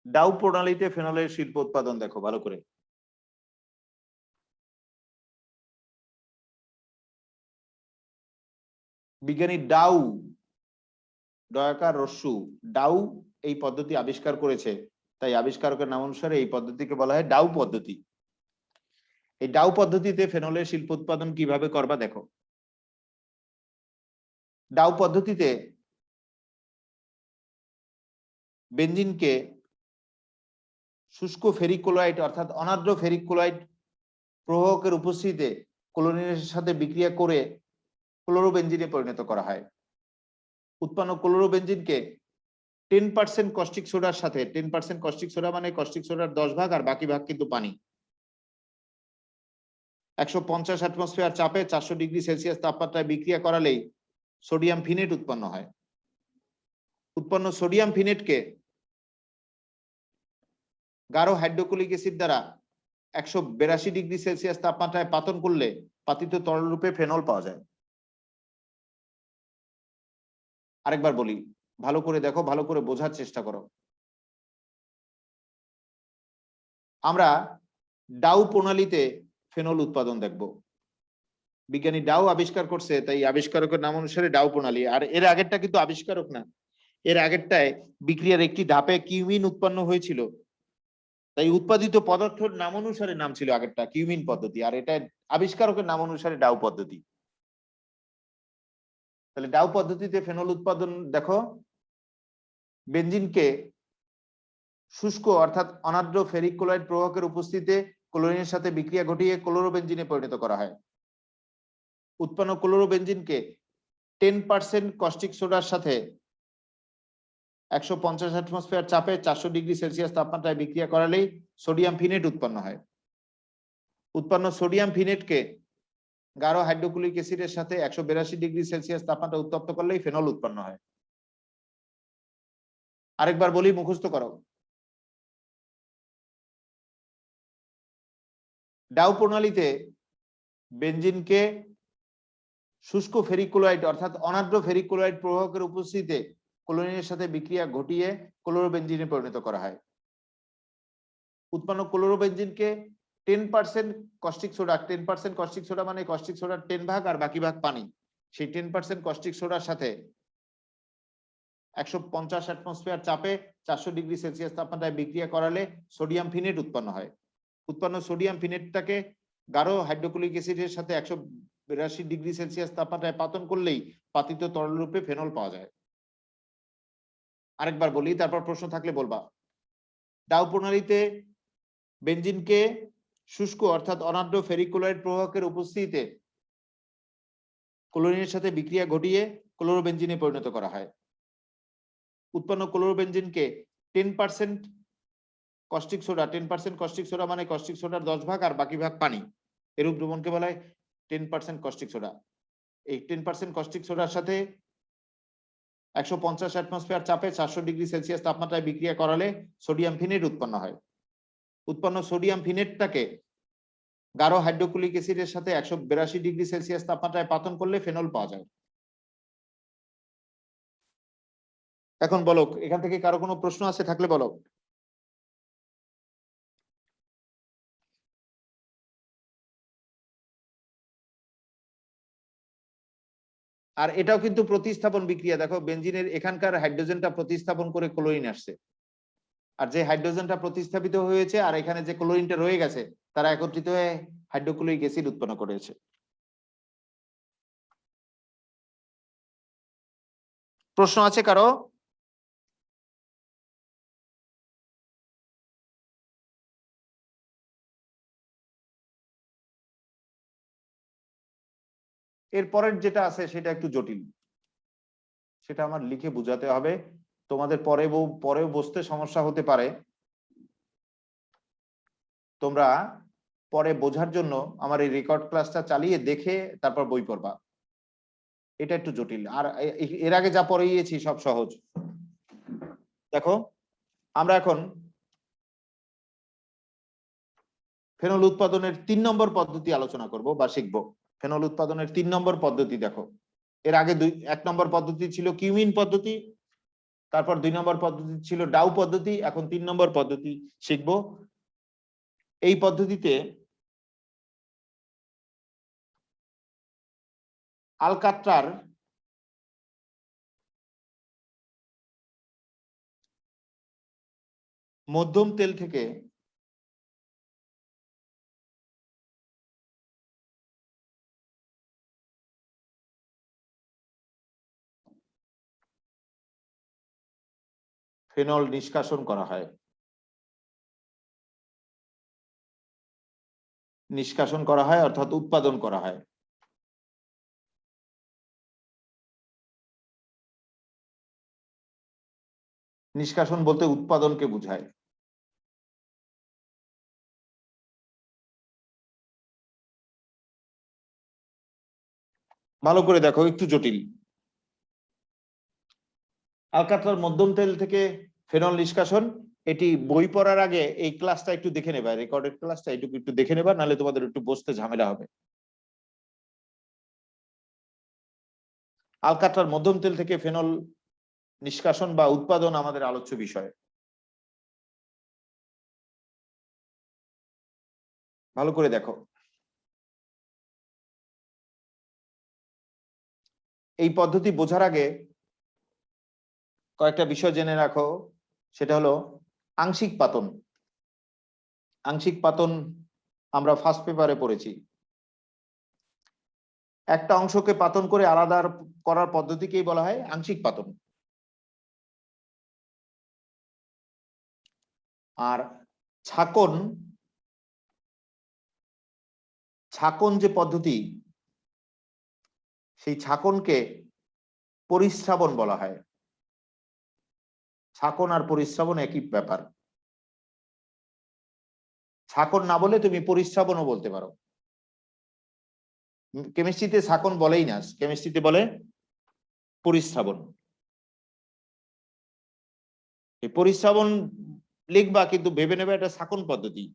ডাউ প্রণালীতে ফেনলের শিল্প উৎপাদন দেখো ভালো করে। বিজ্ঞানী ডাউ, ডয়াকার রস্যু, ডাউ এই পদ্ধতি আবিষ্কার করেছে, তাই আবিষ্কারকের নাম অনুসারে এই পদ্ধতিকে বলা হয় ডাউ পদ্ধতি। এই ডাউ পদ্ধতিতে ফেনলের শিল্প উৎপাদন কিভাবে করবা দেখো। ডাউ পদ্ধতিতে বেনজিনকে শুষ্ক ফেরিক ক্লোরাইড অর্থাৎ অনার্দ্র ফেরিক ক্লোরাইড প্রবাহকের উপস্থিতিতে ক্লোরিনের সাথে বিক্রিয়া করে ক্লোরোবেনজিনে পরিণত করা হয়। উৎপন্ন ক্লোরোবেনজিনকে 10% কস্টিক সোডার সাথে, 10% কস্টিক সোডা মানে কস্টিক সোডার 10 ভাগ আর বাকি ভাগ কিন্তু পানি, 150 অ্যাটমসফিয়ার চাপে 400 ডিগ্রি সেলসিয়াস তাপমাত্রায় বিক্রিয়া করালেই সোডিয়াম ফিনেট উৎপন্ন হয়। উৎপন্ন সোডিয়াম ফিনেটকে গাঢ় হাইড্রোক্লোরিক অ্যাসিড দ্বারা 182 ডিগ্রি সেলসিয়াস তাপমাত্রায় পাতন করলে পাতিত তরল রূপে ফেনল পাওয়া যায়। আরেকবার বলি, ভালো করে দেখো, ভালো করে বোঝার চেষ্টা করো। আমরা ডাউ প্রণালীতে ফেনল উৎপাদন দেখব। বিজ্ঞানী ডাউ আবিষ্কার করছে, তাই আবিষ্কারকের নাম অনুসারে ডাউ প্রণালী। আর এর আগেরটা কিন্তু আবিষ্কারক না, এর আগেরটায় বিক্রিয়ার একটি ধাপে কিউমিন উৎপন্ন হয়েছিল, তাই উৎপাদিত পদার্থের নাম অনুসারে নাম ছিল আগেরটা কিউমিন পদ্ধতি, আর এটা আবিষ্কারকের নাম অনুসারে ডাউ পদ্ধতি। তাহলে ডাউ পদ্ধতিতে ফেনল উৎপাদন দেখো, বেনজিনকে শুষ্ক অর্থাৎ অনার্দ্র ফেরিক ক্লোরাইড প্রবাহকের উপস্থিতিতে ক্লোরিনের সাথে বিক্রিয়া ঘটিয়ে ক্লোরোবেনজিনে পরিণত করা হয়। উৎপন্ন ক্লোরোবেনজিনকে 10% কস্টিক সোডার সাথে 150 অ্যাটমসফিয়ার চাপে 400 ডিগ্রি সেলসিয়াস তাপমাত্রায় বিক্রিয়া করালেই সোডিয়াম ফিনেট উৎপন্ন হয়। উৎপন্ন সোডিয়াম ফিনেটকে গাঢ় হাইড্রোক্লোরিক অ্যাসিডের সাথে 182 ডিগ্রি সেলসিয়াস তাপমাত্রা উত্তপ্ত করলেই ফেনল উৎপন্ন হয়। আরেকবার বলি, মুখস্থ করো। ডাউ প্রণালীতে বেনজিনকে শুষ্ক ফেরিক ক্লোরাইড অর্থাৎ অনার্দ্র ফেরিক ক্লোরাইড প্রবাহকের উপস্থিতিতে ক্লোরিনের সাথে বিক্রিয়া ঘটিয়ে ক্লোরোবেনজিনে পরিণত করা হয়। উৎপন্ন ক্লোরোবেনজিনকে 10% কস্টিক সোডা, 10% কস্টিক সোডা মানে কস্টিক সোডার 10 ভাগ আর বাকি ভাগ পানি, সেই 10% কস্টিক সোডার সাথে 150 অ্যাটমসফিয়ার চাপে 400 ডিগ্রি সেলসিয়াস তাপমাত্রায় বিক্রিয়া করালে সোডিয়াম ফিনেট উৎপন্ন হয়। উৎপন্ন সোডিয়াম ফিনেটটাকে গাঢ় হাইড্রোক্লোরিক অ্যাসিডের সাথে 182 ডিগ্রি সেলসিয়াস তাপমাত্রায় পাতন করলেই পাতিত তরল রূপে ফেনল পাওয়া যায়। আরেকবার বলি, তারপর প্রশ্ন থাকলে বলবা। ডাউ প্রণালীতে বেনজিনকে শুষ্ক অর্থাৎ অনার্দ্র ফেরিক ক্লোরাইড প্রবাহকের উপস্থিতিতে ক্লোরিনের সাথে বিক্রিয়া ঘটিয়ে ক্লোরোবেনজিনে পরিণত করা হয়। উৎপন্ন ক্লোরোবেনজিনকে 10% কস্টিক সোডা, 10% কস্টিক সোডা মানে কস্টিক সোডার 10 ভাগ আর বাকি ভাগ পানি, এরূপ দ্রবণকে বলা হয় 10% কস্টিক সোডা। এই 10% কস্টিক সোডার সাথে 150 অ্যাটমসফিয়ার চাপে 400 ডিগ্রি সেলসিয়াস তাপমাত্রায় বিক্রিয়া করালে সোডিয়াম ফিনেট উৎপন্ন হয়। উৎপন্ন সোডিয়াম ফিনেটটাকে গাঢ় হাইড্রোক্লোরিক অ্যাসিডের সাথে 182 ডিগ্রি সেলসিয়াস তাপমাত্রায় পাতন করলে ফেনল পাওয়া যায়। এখন বলো, এখান থেকে কারো কোনো প্রশ্ন আছে থাকলে বলো। আর এটাও কিন্তু প্রতিস্থাপন বিক্রিয়া, দেখো বেনজিনের এখানকার হাইড্রোজেনটা প্রতিস্থাপন করে ক্লোরিন আসছে, আর যে হাইড্রোজেনটা প্রতিস্থাপিত হয়েছে আর এখানে যে ক্লোরিনটা রয়ে গেছে তারা একত্রিত হয়ে হাইড্রোক্লোরিক অ্যাসিড উৎপন্ন করেছে। প্রশ্ন আছে কারো? এরপরের যেটা আছে সেটা একটু জটিল, সেটা আমার লিখে বুঝাতে হবে, তোমাদের পরেও বুঝতে সমস্যা হতে পারে। তোমরা পরে বোঝার জন্য আমার এই রেকর্ড ক্লাসটা চালিয়ে দেখে তারপর বই পড়বা, এটা একটু জটিল। আর এর আগে যা পড়িয়েছি সব সহজ। দেখো, আমরা এখন ফেনল উৎপাদনের 3 নম্বর পদ্ধতি আলোচনা করব বা শিখব। ফেনল উৎপাদনের 3 নম্বর পদ্ধতি দেখো, এর আগে 1 নম্বর পদ্ধতি ছিল কিউমিন পদ্ধতি, তারপর 2 নম্বর পদ্ধতি ছিল ডাউ পদ্ধতি, এখন 3 নম্বর পদ্ধতি শিখব। এই পদ্ধতিতে আলকাট্রার মধ্যম তেল থেকে ফেনল নিষ্কাশন করা হয়। নিষ্কাশন করা হয় অর্থাৎ উৎপাদন করা হয়। নিষ্কাশন বলতে উৎপাদনকে বোঝায়। ভালো করে দেখো, একটু জটিল। আলকাট্রার মধ্যম তেল থেকে ফেনল নিষ্কাশন, এটি বই পড়ার আগে এই ক্লাসটা একটু দেখে নেবা, রেকর্ডেড ক্লাসটা এটুকু একটু দেখে নেবা, নাহলে তোমাদের একটু বুঝতে ঝামেলা হবে। আলকাট্রার মধ্যম তেল থেকে ফেনল নিষ্কাশন বা উৎপাদন আমাদের আলোচ্য বিষয়। ভালো করে দেখো, এই পদ্ধতি বোঝার আগে কয়েকটা বিষয় জেনে রাখো। সেটা হলো আংশিক পাতন। আংশিক পাতন আমরা ফার্স্ট পেপারে পড়েছি। একটা অংশকে পাতন করে আলাদা করার পদ্ধতিকেই বলা হয় আংশিক পাতন। আর ছাকন, ছাকন যে পদ্ধতি, সেই ছাকনকে পরিশ্রাবণ বলা হয়। ছাকন আর পরিশ্রাবণ একই ব্যাপার। ছাকন না বলে তুমি পরিশ্রাবণও বলতে পারো। কেমিস্ট্রিতে ছাকন বলেই না, কেমিস্ট্রিতে বলে পরিশ্রাবণ। এই পরিশ্রাবণ লিখবা, কিন্তু ভেবে নেবে এটা ছাকন পদ্ধতি।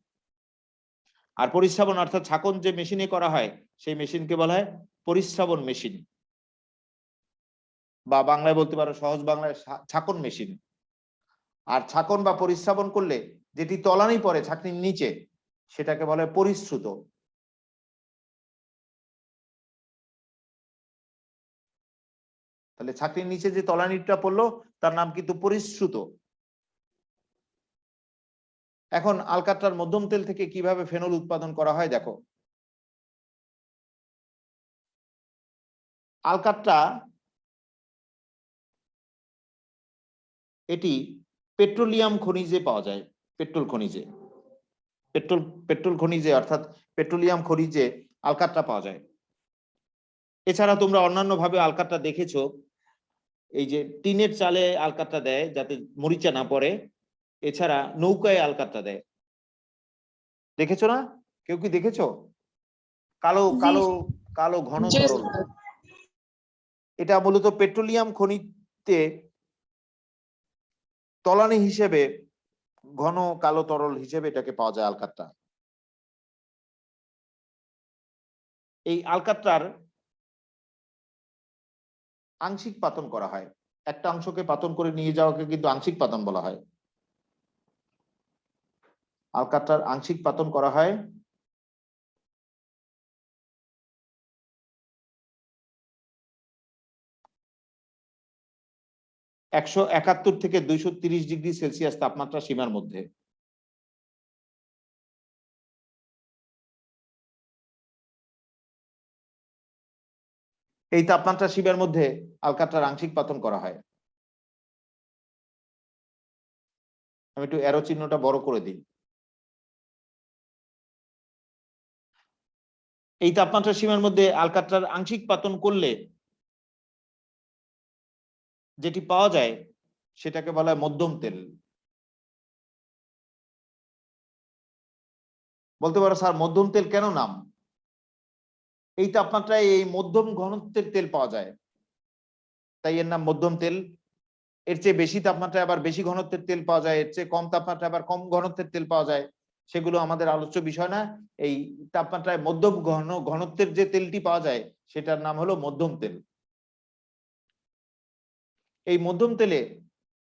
আর পরিশ্রাবণ অর্থাৎ ছাকন যে মেশিনে করা হয় সেই মেশিনকে বলা হয় পরিশ্রাবণ মেশিন, বা বাংলায় বলতে পারো সহজ বাংলায় ছাকন মেশিন। আর ছাকন বা পরিশ্রাবণ করলে যেটি তলানি পড়ে ছাকনির নিচে সেটাকে বলে পরিশ্রুত। তাহলে ছাকনির নিচে যে তলানিটা পড়লো তার নাম কিন্তু পরিশ্রুত। এখন আলকাট্রার মধ্যম তেল থেকে কিভাবে ফেনল উৎপাদন করা হয় দেখো। আলকাট্রা এটি পেট্রোলিয়াম খনিজে পাওয়া যায়। পেট্রোল খনিজে, পেট্রোল খনিজে অর্থাৎ পেট্রোলিয়াম খনিজে আলকাট্রা পাওয়া যায়। এছাড়া তোমরা অন্যান্য ভাবে আলকাট্রা দেখেছো, এই যে টিনের চালে আলকাট্রা দেয় যাতে মরিচা না পড়ে। এছাড়া নৌকায় আলকাট্রা দেয়, দেখেছো না? কেউ কি দেখেছো? কালো কালো কালো ঘন তরল, এটা মূলত পেট্রোলিয়াম খনিতে তলানি হিসেবে ঘন কালো তরল হিসেবে এটাকে পাওয়া যায় আলকাট্রা। এই আলকাট্রার আংশিক পাতন করা হয়। একটা অংশকে পাতন করে নিয়ে যাওয়াকে কিন্তু আংশিক পাতন বলা হয়। আলকাট্রার আংশিক পাতন করা হয় একশো 71 থেকে 230 ডিগ্রি সেলসিয়াস তাপমাত্রা সীমার মধ্যে। এই তাপমাত্রা সীমার মধ্যে আলকাট্রার আংশিক পাতন করা হয়। আমি একটু অ্যারো চিহ্নটা বড় করে দিই। এই তাপমাত্রা সীমার মধ্যে আলকাট্রার আংশিক পাতন করলে যেটি পাওয়া যায় সেটাকে বলা হয় মধ্যম তেল। বলতে পারো স্যার মধ্যম তেল কেন নাম? এই তাপমাত্রায় এই মধ্যম ঘনত্বের তেল পাওয়া যায়, তাই এর নাম মধ্যম তেল। এর চেয়ে বেশি তাপমাত্রায় আবার বেশি ঘনত্বের তেল পাওয়া যায়, এর চেয়ে কম তাপমাত্রায় আবার কম ঘনত্বের তেল পাওয়া যায়। সেগুলো আমাদের আলোচ্য বিষয় না। এই তাপমাত্রায় মধ্যম ঘনত্বের যে তেলটি পাওয়া যায় সেটার নাম হলো মধ্যম তেল। এই মধ্যম তেলে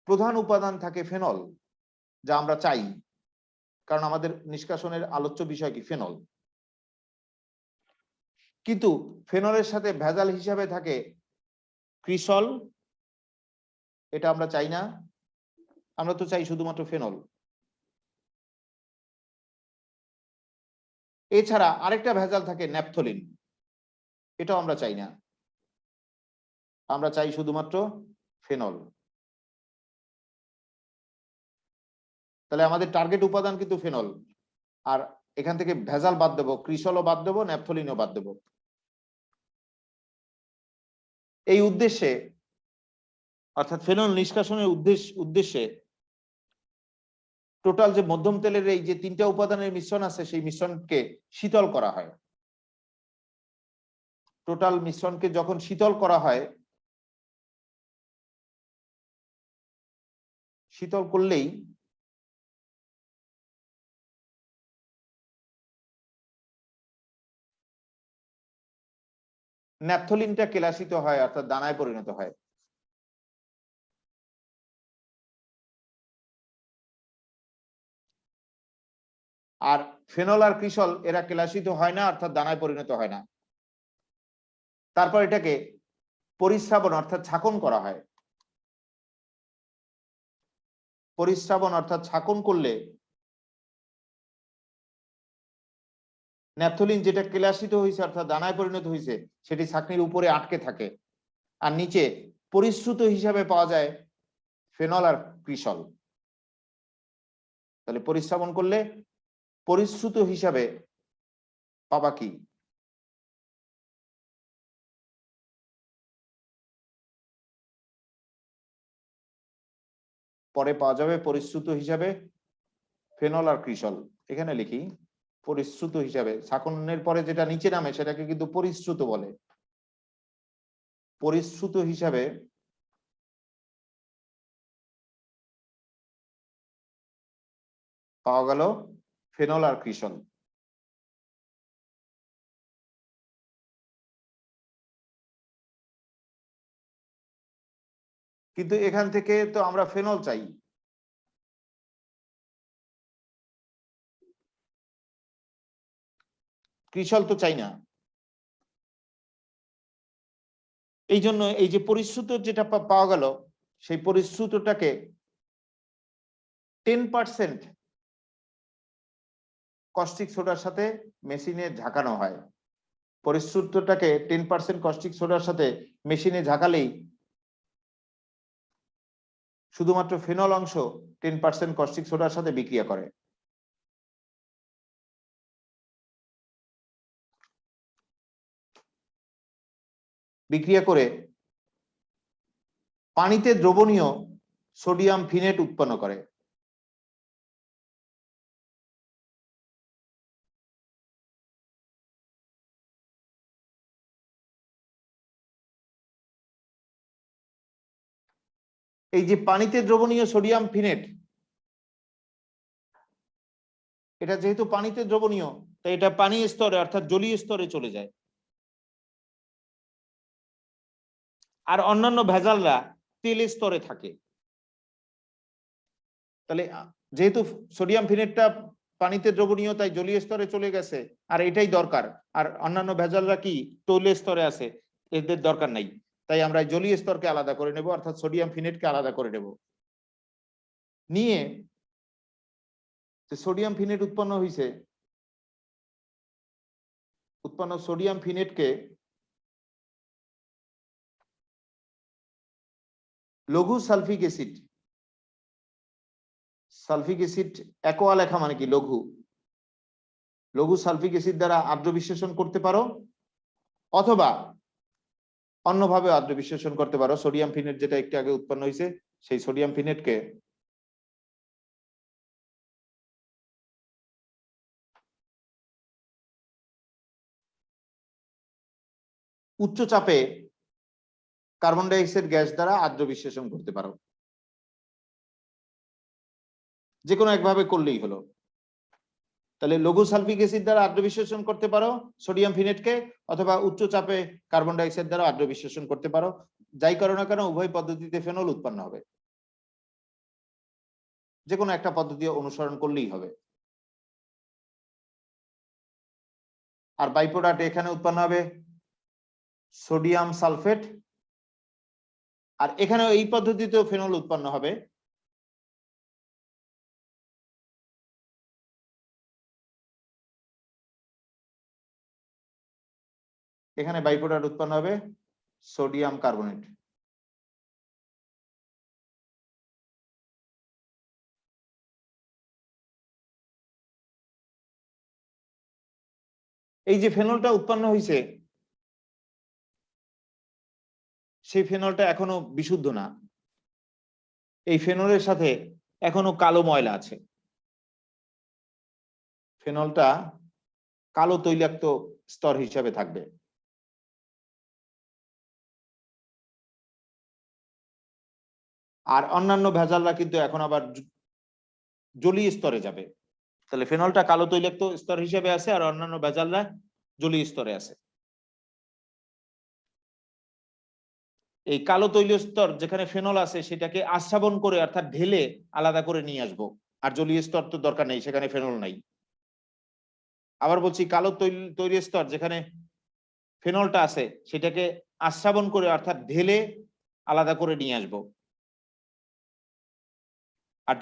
প্রধান উপাদান থাকে ফেনল, যা আমরা চাই, কারণ আমাদের নিষ্কাশনের আলোচ্য বিষয় কি ফেনল। কিন্তু ফেনলের সাথে ভেজাল হিসাবে থাকে ক্রিসল, এটা আমরা চাই না। আমরা তো চাই শুধুমাত্র ফেনল। এছাড়া আরেকটা ভেজাল থাকে ন্যাপথলিন, এটাও আমরা চাই না। আমরা চাই শুধুমাত্র ফেনল। তাহলে আমাদের টার্গেট উপাদান কিন্তু ফেনল। আর এখান থেকে ভেজাল বাদ দেবো, ক্রিসলও বাদ দেবো, ন্যাপথলিনও বাদ দেবো। এই উদ্দেশ্যে অর্থাৎ ফেনল নিষ্কাশনের উদ্দেশ্যে টোটাল যে মধ্যম তেলের এই যে তিনটা উপাদানের মিশ্রণ আছে সেই মিশ্রণকে শীতল করা হয়। টোটাল মিশ্রণকে যখন শীতল করা হয়, শীতল করলেই ন্যাপথলিনটা কেলাসিত হয় অর্থাৎ দানায় পরিণত হয়। আর ফেনল আর ক্রিসল এরা কেলাসিত হয় না, অর্থাৎ দানায় পরিণত হয় না। তারপর এটাকে পরিস্রাবণ অর্থাৎ ছাকন করা হয়। পরিস্রাবণ অর্থাৎ ছাকন করলে ন্যাপথলিন যেটা কেলাসিত হয়েছে অর্থাৎ দানায় পরিণত হয়েছে সেটি ছাকনির উপরে আটকে থাকে, আর নিচে পরিশ্রুত হিসাবে পাওয়া যায় ফেনল আর ক্রিসল। তাহলে পরিস্রাবণ করলে পরিশ্রুত হিসাবে পাবা কি? পরে পাওয়া যাবে পরিশ্রুত হিসাবে ফেনল আর ক্রিসল। এখানে লিখি পরিশ্রুত হিসাবে, ছাকনের পরে যেটা নিচে নামে সেটাকে কিন্তু পরিশ্রুত বলে। পরিশ্রুত হিসাবে পাওয়া গেল ফেনল আর ক্রিসল। কিন্তু এখান থেকে তো আমরা ফেনল চাই, ক্রিসল তো চাই না। এই জন্য এই যে পরিশ্রুত যেটা পাওয়া গেল সেই পরিশ্রুতটাকে 10% কস্টিক সোডার সাথে মেশিনে ঝাঁকানো হয়। পরিশ্রুতটাকে 10% কস্টিক সোডার সাথে মেশিনে ঝাঁকালেই শুধুমাত্র ফেনল অংশ 10% কস্টিক সোডার সাথে বিক্রিয়া করে। বিক্রিয়া করে পানিতে দ্রবণীয় সোডিয়াম ফিনেট উৎপন্ন করে। এই যে পানিতে দ্রবণীয় সোডিয়াম ফিনেট, এটা যেহেতু পানিতে দ্রবণীয় তাই এটা পানি স্তরে অর্থাৎ জলীয় স্তরে চলে যায়। আর অন্যান্য ভেজালরা তেল স্তরে থাকে। তাহলে যেহেতু সোডিয়াম ফিনেটটা পানিতে দ্রবণীয় তাই জলীয় স্তরে চলে গেছে, আর এটাই দরকার। আর অন্যান্য ভেজালরা কি তৈল স্তরে আছে, এদের দরকার নাই। তাই আমরা জলীয় স্তরকে আলাদা করে নেব, অর্থাৎ সোডিয়াম ফিনেটকে আলাদা করে নেব। নিয়ে সোডিয়াম ফিনেট উৎপন্ন হয়েছে, উৎপন্ন সোডিয়াম ফিনেটকে লঘু সালফিক অ্যাসিড, সালফিক অ্যাসিড অ্যাকোয়া লেখা মানে কি লঘু, লঘু সালফিক অ্যাসিড দ্বারা আর্দ্র বিশ্লেষণ করতে পারো, অথবা অন্যভাবে আর্দ্র বিশ্লেষণ করতে পারো। সোডিয়াম ফিনেট যেটা একটু আগে উৎপন্ন হয়েছে সেই সোডিয়াম ফিনেটকে উচ্চ চাপে কার্বন ডাই অক্সাইড গ্যাস দ্বারা আর্দ্র বিশ্লেষণ করতে পারো। যে কোনো একভাবে করলেই হলো। তাহলে লঘু সালফিক অ্যাসিড দ্বারা আর্দ্র বিশ্লেষণ করতে পারো সোডিয়াম ফিনেটকে, অথবা উচ্চ চাপে কার্বন ডাই অক্সাইড দ্বারা আর্দ্র বিশ্লেষণ করতে পারো। যাই করো না কেন উভয় পদ্ধতিতে ফেনল উৎপন্ন হবে। যে কোনো একটা পদ্ধতি অনুসরণ করলেই হবে। আর বাই প্রোডাক্ট এখানে উৎপন্ন হবে সোডিয়াম সালফেট, আর এখানে এই পদ্ধতিতেও ফেনল উৎপন্ন হবে। এখানে বাই প্রোডাক্ট উৎপন্ন হবে সোডিয়াম কার্বনেট। এই যে ফেনলটা উৎপন্ন হয়েছে সেই ফেনলটা এখনো বিশুদ্ধ না। এই ফেনলের সাথে এখনো কালো ময়লা আছে। ফেনলটা কালো তৈলাক্ত স্তর হিসাবে থাকবে। আর অন্যান্য ভেজালরা কিন্তু এখন আবার জলীয় স্তরে যাবে। তাহলে ফেনলটা কালো তৈলাক্ত স্তর হিসেবে আছে, আর অন্যান্য ভেজালরা জলীয় স্তরে আছে। এই কালো তৈল স্তর যেখানে ফেনল আছে সেটাকে আস্রাবণ করে অর্থাৎ ঢেলে আলাদা করে নিয়ে আসবো। আর জলীয় স্তর তো দরকার নেই, সেখানে ফেনল নাই। আবার বলছি কালো তৈরি স্তর যেখানে ফেনলটা আছে সেটাকে আস্রাবণ করে অর্থাৎ ঢেলে আলাদা করে নিয়ে আসবো। আর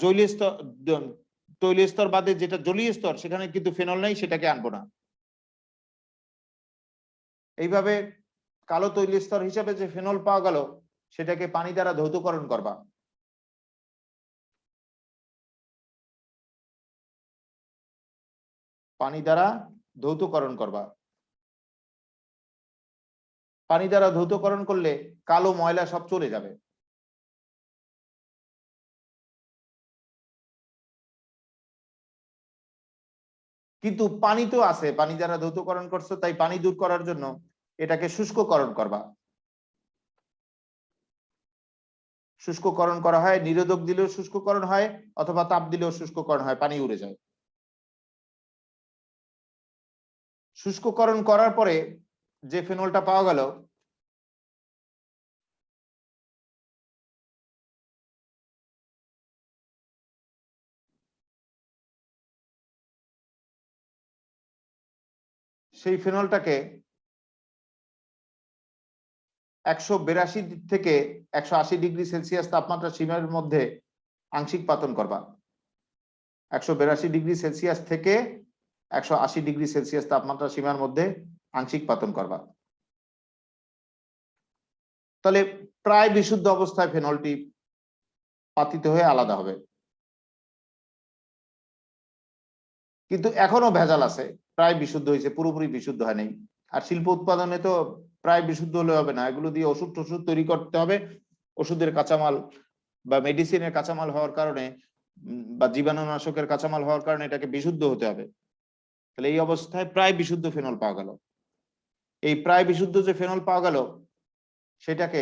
তৈল স্তর বাদে যেটা জলীয় স্তর সেখানে কিন্তু ফেনল নাই, সেটাকে আনবো না। এইভাবে কালো তৈল স্তর হিসাবে যে ফেনল পাওয়া গেল সেটাকে পানি দ্বারা ধৌতকরণ করবা। পানি দ্বারা ধৌতকরণ করবা। পানি দ্বারা ধৌতকরণ করলে কালো ময়লা সব চলে যাবে। কিন্তু পানি তো আছে, পানি দ্বারা ধৌতকরণ করছো, তাই পানি দূর করার জন্য এটাকে শুষ্ককরণ করবা। শুষ্ককরণ করা হয়, নিরোধক দিলেও শুষ্ককরণ হয় অথবা তাপ দিলেও শুষ্ককরণ হয়, পানি উড়ে যায়। শুষ্ককরণ করার পরে যে ফেনলটা পাওয়া গেল সেই ফেনলটাকে 182 থেকে 180 ডিগ্রি সেলসিয়াস তাপমাত্রা সীমার মধ্যে আংশিক পাতন করবা। 182 ডিগ্রি সেলসিয়াস থেকে 180 ডিগ্রি সেলসিয়াস তাপমাত্রা সীমার মধ্যে আংশিক পাতন করবা। তাহলে প্রায় বিশুদ্ধ অবস্থায় ফেনলটি পাতিত হয়ে আলাদা হবে। কিন্তু এখনো ভেজাল আছে, প্রায় বিশুদ্ধ হয়েছে, পুরোপুরি বিশুদ্ধ হয় নাই। আর শিল্প উৎপাদনে তো প্রায় বিশুদ্ধ হলে হবে না, এগুলো দিয়ে ওষুধ টষুধ তৈরি করতে হবে। ওষুধের কাঁচামাল বা মেডিসিনের কাঁচামাল হওয়ার কারণে বা জীবাণুনাশকের কাঁচামাল হওয়ার কারণে এটাকে বিশুদ্ধ হতে হবে। তাহলে এই অবস্থায় প্রায় বিশুদ্ধ ফেনল পাওয়া গেল। এই প্রায় বিশুদ্ধ যে ফেনল পাওয়া গেল সেটাকে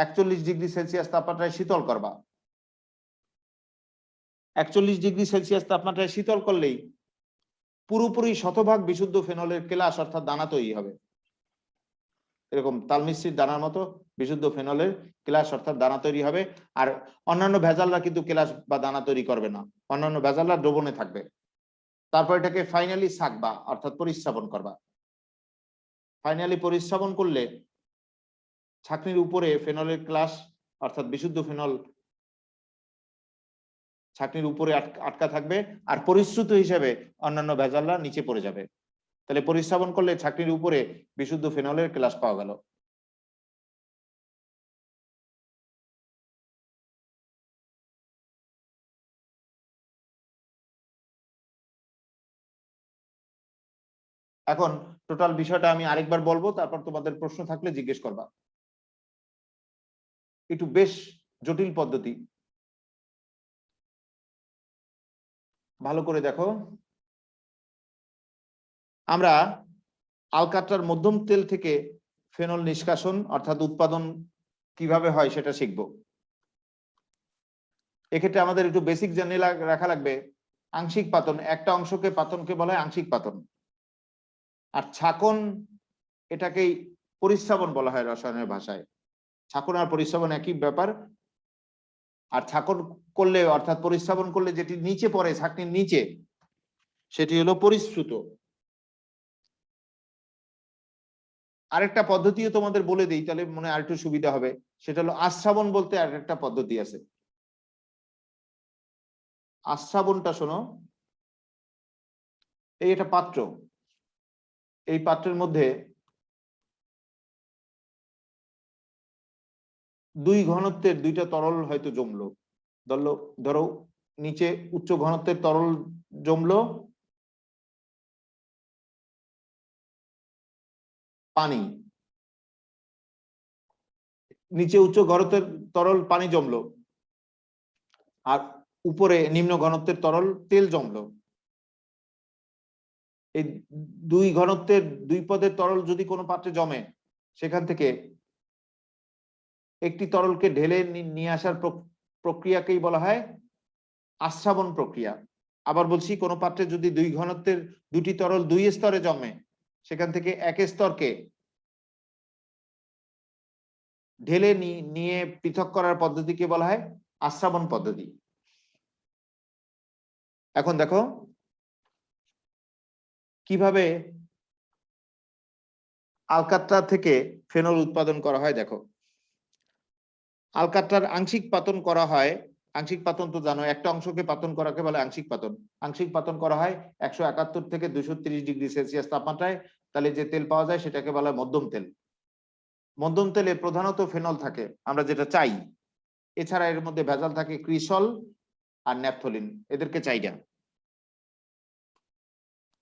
41 ডিগ্রি সেলসিয়াস তাপমাত্রায় শীতল করবা। 41 ডিগ্রি সেলসিয়াস তাপমাত্রায় শীতল করলেই পুরোপুরি শতভাগ বিশুদ্ধ ফেনলের কেলাস অর্থাৎ দানা তৈরি হবে। এরকম তালমিশ্রির দানার মতো বিশুদ্ধ ফেনলের কেলাস অর্থাৎ দানা তৈরি হবে। আর অন্যান্য ভেজালরা কিন্তু কেলাস বা দানা তৈরি করবে না, অন্যান্য ভেজালরা দ্রবণে থাকবে। তারপর এটাকে ফাইনালি ছাঁকবা অর্থাৎ পরিস্রাবন করবা। ফাইনালি পরিস্রাবন করলে ছাঁকনির উপরে ফেনলের ক্লাস অর্থাৎ বিশুদ্ধ ফেনল ছাঁকনির উপরে আটকা থাকবে, আর পরিশ্রুত হিসেবে অন্যান্য ভেজালরা নিচে পড়ে যাবে। তাহলে পরিস্রাবন করলে ছাঁকনির উপরে বিশুদ্ধ ফেনলের ক্লাস পাওয়া গেল। এখন টোটাল বিষয়টা আমি আরেকবার বলবো, তারপর তোমাদের প্রশ্ন থাকলে জিজ্ঞেস করবা। একটু বেশ জটিল পদ্ধতি, ভালো করে দেখো। আমরা আলকাট্রার মধ্যম তেল থেকে ফেনল নিষ্কাশন অর্থাৎ উৎপাদন কিভাবে হয় সেটা শিখব। এক্ষেত্রে আমাদের একটু বেসিক জেনে রাখা লাগবে। আংশিক পাতন, একটা অংশকে পাতনকে বলা হয় আংশিক পাতন। আর ছাকন এটাকেই পরিস্রাবন বলা হয় রসায়নের ভাষায়। ছাকন আর পরিস্রাবন একই ব্যাপার। আর ছাকন করলে অর্থাৎ পরিস্রাবন করলে যেটি নিচে পড়ে ছাকনির নিচে সেটি হলো পরিশ্রুত। আরেকটা পদ্ধতিও তোমাদের বলে দিই, তাহলে মনে আর একটু সুবিধা হবে। সেটা হলো আস্রাবণ বলতে আরেকটা পদ্ধতি আছে। আস্রাবণটা শোনো, এই একটা পাত্র, এই পাত্রের মধ্যে 2 ঘনত্বের 2টা তরল হয়তো জমলো। ধরো নিচে উচ্চ ঘনত্বের তরল জমলো, পানি, নিচে উচ্চ ঘনত্বের তরল পানি জমলো, আর উপরে নিম্ন ঘনত্বের তরল তেল জমলো। এই 2 ঘনত্বের 2 পদের তরল যদি কোনো পাত্রে জমে, সেখান থেকে একটি তরলকে ঢেলে নিয়ে আসার প্রক্রিয়াকেই বলা হয় আস্রাবণ প্রক্রিয়া। আবার বলছি, কোনো পাত্রে যদি 2 ঘনত্বের 2টি তরল 2 স্তরে জমে, সেখান থেকে এক স্তরকে ঢেলে নিয়ে পৃথক করার পদ্ধতিকে বলা হয় আস্রাবণ পদ্ধতি। এখন দেখো কিভাবে আলকাট্রা থেকে ফেনল উৎপাদন করা হয় দেখো। আলকাট্রার আংশিক পাতন করা হয়, আংশিক পাতন তো জানো, একটা অংশকে পাতন করাকে বলে আংশিক পাতন। আংশিক পাতন করা হয় 171 থেকে 230 ডিগ্রি সেলসিয়াস তাপমাত্রায়, তাহলে যে তেল পাওয়া যায় সেটাকে বলা হয় মধ্যম তেল। মধ্যম তেলে প্রধানত ফেনল থাকে, আমরা যেটা চাই। এছাড়া এর মধ্যে ভেজাল থাকে ক্রিসল আর ন্যাপথলিন, এদেরকে চাই না।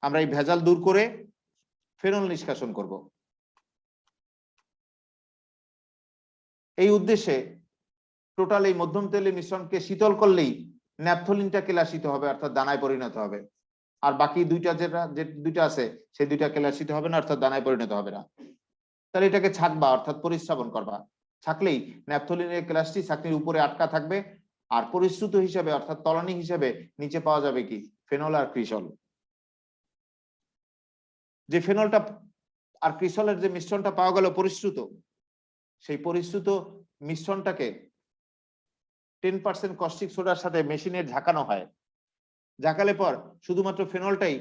আমরা এই ভেজাল দূর করে ফেনল নিষ্কাশন করব। এই উদ্দেশ্যে টোটাল এই মধ্যম তেলের মিশ্রণকে শীতল করলেই ন্যাপথলিনটা কেলাসিত হবে, অর্থাৎ দানায় পরিণত হবে। আর বাকি দুইটা যে দুইটা আছে সেই দুইটা কেলাসিত হবে না, অর্থাৎ দানায় পরিণত হবে না। তাহলে এটাকে ছাঁকবা, অর্থাৎ পরিস্রাবন করবা। ছাঁকলেই ন্যাপথলিনের কেলাসটি ছাঁকনির উপরে আটকা থাকবে, আর পরিশ্রুত হিসেবে অর্থাৎ তলানি হিসেবে নিচে পাওয়া যাবে কি ফেনল আর ক্রিসল। যে ফেনলটা আর ক্রিসলের যে মিশ্রণটা পাওয়া গেল পরিশ্রুত, সেই পরিশ্রুত মিশ্রণটাকে 10% কস্টিক সোডার সাথে মেশিনে ঝাঁকানো হয়। ঝাঁকালে পর শুধুমাত্র ফেনলটাই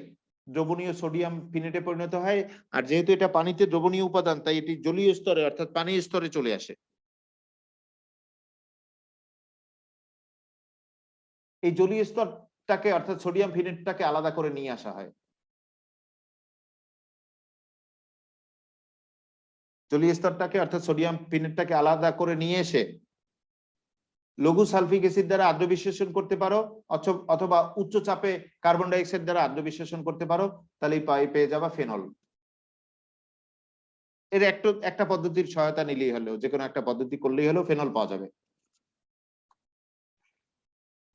দ্রবণীয় সোডিয়াম ফিনেটে পরিণত হয়। আর যেহেতু এটা পানিতে দ্রবণীয় উপাদান, তাই এটি জলীয় স্তরে অর্থাৎ পানির স্তরে চলে আসে। এই জলীয় স্তরটাকে অর্থাৎ সোডিয়াম ফিনেটটাকে আলাদা করে নিয়ে আসা হয়। জলীয় স্তরটাকে অর্থাৎ সোডিয়াম ফিনেটটাকে আলাদা করে নিয়ে এসে লঘু সালফিক অ্যাসিড দ্বারা আদ্র বিশ্লেষণ করতে পারো, অথবা উচ্চ চাপে কার্বন ডাই অক্সাইড দ্বারা আদ্র বিশ্লেষণ করতে পারো, তাহলে পেয়ে যাবা ফেনল। এর একটা পদ্ধতির সহায়তা নিলেই হলো, যে কোনো একটা পদ্ধতি করলেই হলো, ফেনল পাওয়া যাবে।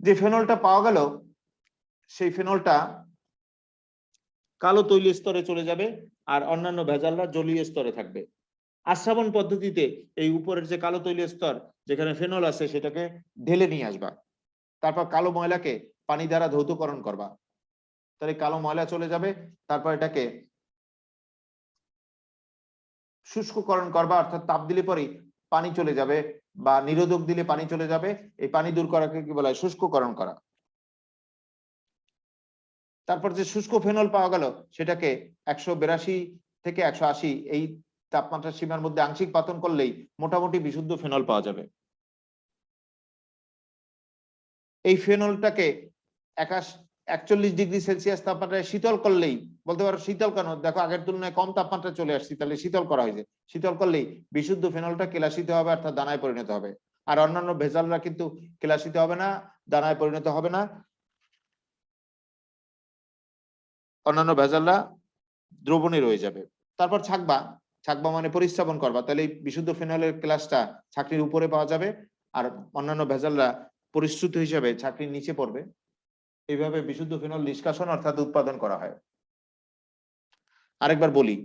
যে ফেনলটা পাওয়া গেল সেই ফেনলটা কালো তৈল স্তরে চলে যাবে, আর অন্যান্য ভেজালরা জলীয় স্তরে থাকবে। আশ্রাবণ পদ্ধতিতে এই উপরের যে কালো তৈল স্তর যেখানে ফেনল আছে সেটাকে ঢেলে নিয়ে আসবা, তারপর কালো ময়লাকে পানি দ্বারা ধৌতকরণ করবা, তাহলে কালো ময়লা চলে যাবে। তারপর এটাকে শুষ্ককরণ করবা, অর্থাৎ তাপ দিলে পরেই পানি চলে যাবে, বা নিরোধক দিলে পানি চলে যাবে। এই পানি দূর করাকে কি বলা হয়? শুষ্ককরণ করা। তারপর যে শুষ্ক ফেনল পাওয়া গেল সেটাকে 182 থেকে 180 এই তাপমাত্রা সীমার মধ্যে আংশিক পাতন করলেই মোটামুটি বিশুদ্ধ ফেনল পাওয়া যাবে। এই ফেনলটাকে 41 ডিগ্রি সেলসিয়াস তাপমাত্রায় শীতল করলেই, বলতে পারো শীতল কেন, দেখো আগের তুলনায় কম তাপমাত্রা চলে আসছে, তাহলে শীতল করা হয়েছে। শীতল করলেই বিশুদ্ধ ফেনলটা কেলাসিত হবে, অর্থাৎ দানায় পরিণত হবে। আর অন্যান্য ভেজালরা কিন্তু কেলাসিত হবে না, দানায় পরিণত হবে না। অন্যান্য ভেজালরা দ্রবণে রয়ে যাবে। তারপর ছাঁকবা, ছাঁকবা মানে পরিস্রাবন করবা, তাহলে বিশুদ্ধ ফেনলের ক্লাসটা ছাঁকনির উপরে পাওয়া যাবে, আর অন্যান্য ভেজালরা পরিশ্রুত হিসেবে ছাঁকনির নিচে পড়বে। এইভাবে বিশুদ্ধ ফেনল নিষ্কাশন অর্থাৎ উৎপাদন করা হয়। আরেকবার বলি,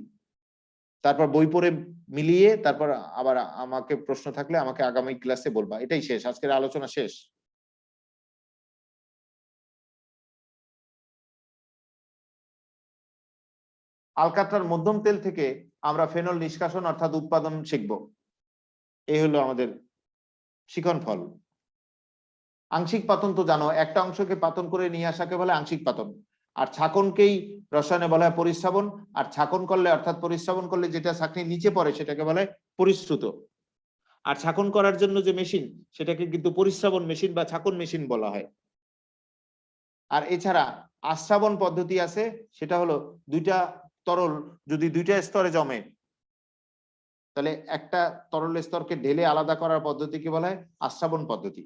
তারপর বই পড়ে মিলিয়ে তারপর আবার আমাকে প্রশ্ন থাকলে আমাকে আগামী ক্লাসে বলবা। এটাই শেষ, আজকের আলোচনা শেষ। আলকাট্রার মধ্যম তেল থেকে আমরা ফেনল নিষ্কাশন অর্থাৎ উৎপাদন শিখব। এই হলো আমাদের শিখন ফল। আংশিক পাতন তো জানো, একটা অংশকে পাতন করে নিয়ে আসাকে বলে আংশিক পাতন, আর ছাকনকেই রসায়নে বলা হয় পরিস্রাবন। আর ছাকন করলে অর্থাৎ পরিস্রাবন করলে যেটা ছাকনির নিচে পড়ে সেটাকে বলে পরিশ্রুত। আর ছাকন করার জন্য যে মেশিন সেটাকে কিন্তু পরিস্রাবন মেশিন বা ছাকন মেশিন বলা হয়। আর এছাড়া আশ্রাবণ পদ্ধতি আছে, সেটা হলো দুইটা তরল যদি দুইটা স্তরে জমে, তাহলে একটা তরল স্তরকে ঢেলে আলাদা করার পদ্ধতিকে বলা হয় আশ্রাবণ পদ্ধতি।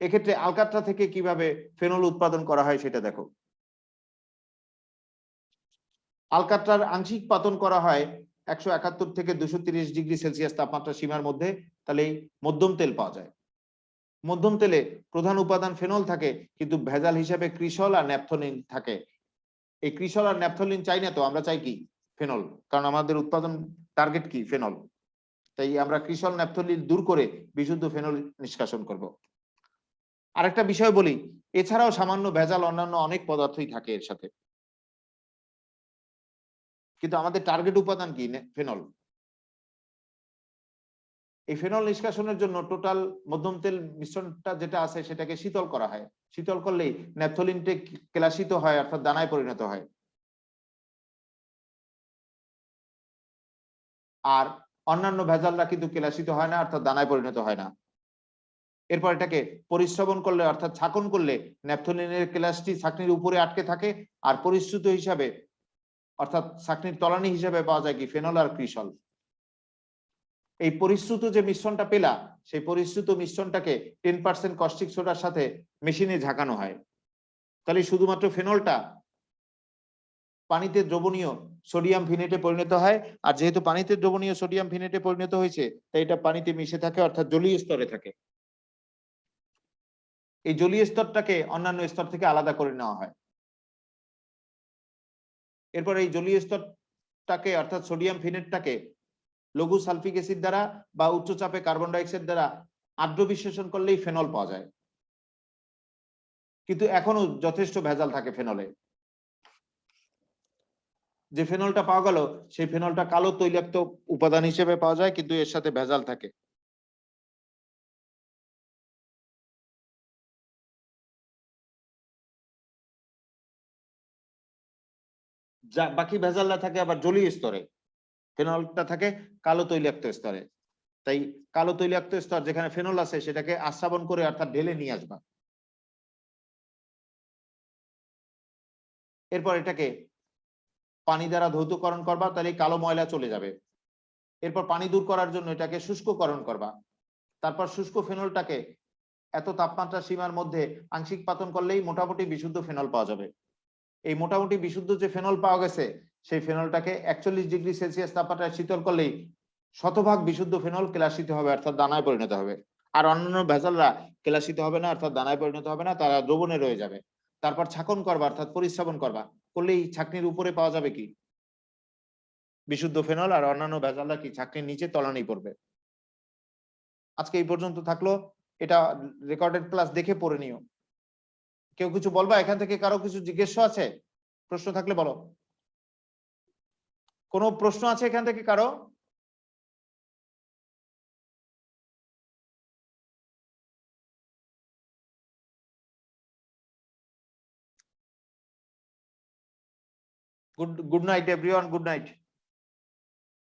এক্ষেত্রে আলকাট্রা থেকে কিভাবে ফেনল উৎপাদন করা হয় সেটা দেখো। আলকাট্রার আংশিক পাতন করা হয় 171 থেকে 230 ডিগ্রি সেলসিয়াস তাপমাত্রা সীমার মধ্যে, তাহলে মধ্যম তেল পাওয়া যায়। মধ্যম তেলে প্রধান উপাদান ফেনল থাকে, কিন্তু ভেজাল হিসেবে ক্রিসল আর ন্যাপথলিন থাকে। এই ক্রিসল আর ন্যাপথলিন চাই না, তো আমরা চাই কি ফেনল, কারণ আমাদের উৎপাদন টার্গেট কি ফেনল। তাই আমরা ক্রিসল ন্যাপথলিন দূর করে বিশুদ্ধ ফেনল নিষ্কাশন করব। আরেকটা বিষয় বলি, এছাড়াও সামান্য ভেজাল অন্যান্য অনেক পদার্থই থাকে এর সাথে, কিন্তু আমাদের টার্গেট উপাদান কি ফেনল। এই ফেনল নিষ্কাশনের জন্য টোটাল মধ্যম তেল মিশ্রণটা যেটা আছে সেটাকে শীতল করা হয়। শীতল করলেই ন্যাপথলিনটা কেলাসিত হয়, অর্থাৎ দানায় পরিণত হয়। আর অন্যান্য ভেজালরা কিন্তু কেলাসিত হয় না, অর্থাৎ দানায় পরিণত হয় না। এরপর এটাকে পরিশ্রবণ করলে অর্থাৎ ছাঁকন করলে ন্যাপথলিনের কেলাসটি ছাঁকনির উপরে আটকে থাকে, আর পরিশ্রুত হিসাবে অর্থাৎ ছাঁকনির তলানি হিসাবে পাওয়া যায় কি ফেনল আর ক্রিসল। এই পরিশ্রুত যে মিশ্রণটা পেলা, সেই পরিশ্রুত মিশ্রণটাকে 10% কস্টিক সোডার সাথে মেশিনে ঝাঁকানো হয়। তাহলে শুধুমাত্র ফেনলটা পানিতে দ্রবণীয় সোডিয়াম ফিনেটে পরিণত হয়, আর যেহেতু পানিতে দ্রবণীয় সোডিয়াম ফিনেটে পরিণত হয়েছে তাই এটা পানিতে মিশে থাকে, অর্থাৎ জলীয় স্তরে থাকে। এই জলীয় স্তরটাকে অন্যান্য স্তর থেকে আলাদা করে নেওয়া হয়। এরপর এই জলীয় স্তরটাকে অর্থাৎ সোডিয়াম ফিনেটটাকে লঘু সালফিক অ্যাসিড দ্বারা বা উচ্চচাপে কার্বন ডাইঅক্সাইড দ্বারা আর্দ্র বিশ্লেষণ করলেই ফেনল পাওয়া যায়। কিন্তু এখনো যথেষ্ট ভেজাল থাকে ফেনলে। যে ফেনলটা পাওয়া গেল সেই ফেনলটা কালো তৈলাক্ত উপাদান হিসেবে পাওয়া যায়, কিন্তু এর সাথে ভেজাল থাকে। যা বাকি ভেজালটা থাকে আবার জলীয় স্তরে, ফেনলটা থাকে কালো তৈলাক্ত স্তরে। তাই কালো তৈলাক্ত স্তর যেখানে ফেনল আছে সেটাকে আস্রাবণ করে অর্থাৎ ঢেলে নিয়ে আসবা। এরপর এটাকে পানি দ্বারা ধৌতকরণ করবা, তাহলে কালো ময়লা চলে যাবে। এরপর পানি দূর করার জন্য এটাকে শুষ্ককরণ করবা। তারপর শুষ্ক ফেনলটাকে এত তাপমাত্রা সীমার মধ্যে আংশিক পাতন করলেই মোটামুটি বিশুদ্ধ ফেনল পাওয়া যাবে। এই মোটামুটি বিশুদ্ধ যে ফেনল পাওয়া গেছে সেই ফেনলটাকে 41°C তাপমাত্রায় শীতল করলেই শতভাগ বিশুদ্ধ ফেনল কেলাসিত হবে, অর্থাৎ দানায় পরিণত হবে। আর অন্যান্য ভেজালরা কেলাসিত হবে না, অর্থাৎ দানায় পরিণত হবে না, তারা দ্রবণে রয়ে যাবে। তারপর ছাঁকন করবা অর্থাৎ পরিশ্রবণ করবা, করলেই ছাঁকনির উপরে পাওয়া যাবে কি বিশুদ্ধ ফেনল, আর অন্যান্য ভেজালরা কি ছাঁকনির নিচে তলানি পড়বে। আজকে এই পর্যন্ত থাকলো। এটা রেকর্ডেড ক্লাস দেখে পড়ে নিও। কেউ কিছু বলবা? এখান থেকে কারো কিছু জিজ্ঞেস আছে? প্রশ্ন থাকলে বলো। কোনো প্রশ্ন আছে এখান থেকে কারো? Good night everyone, good night.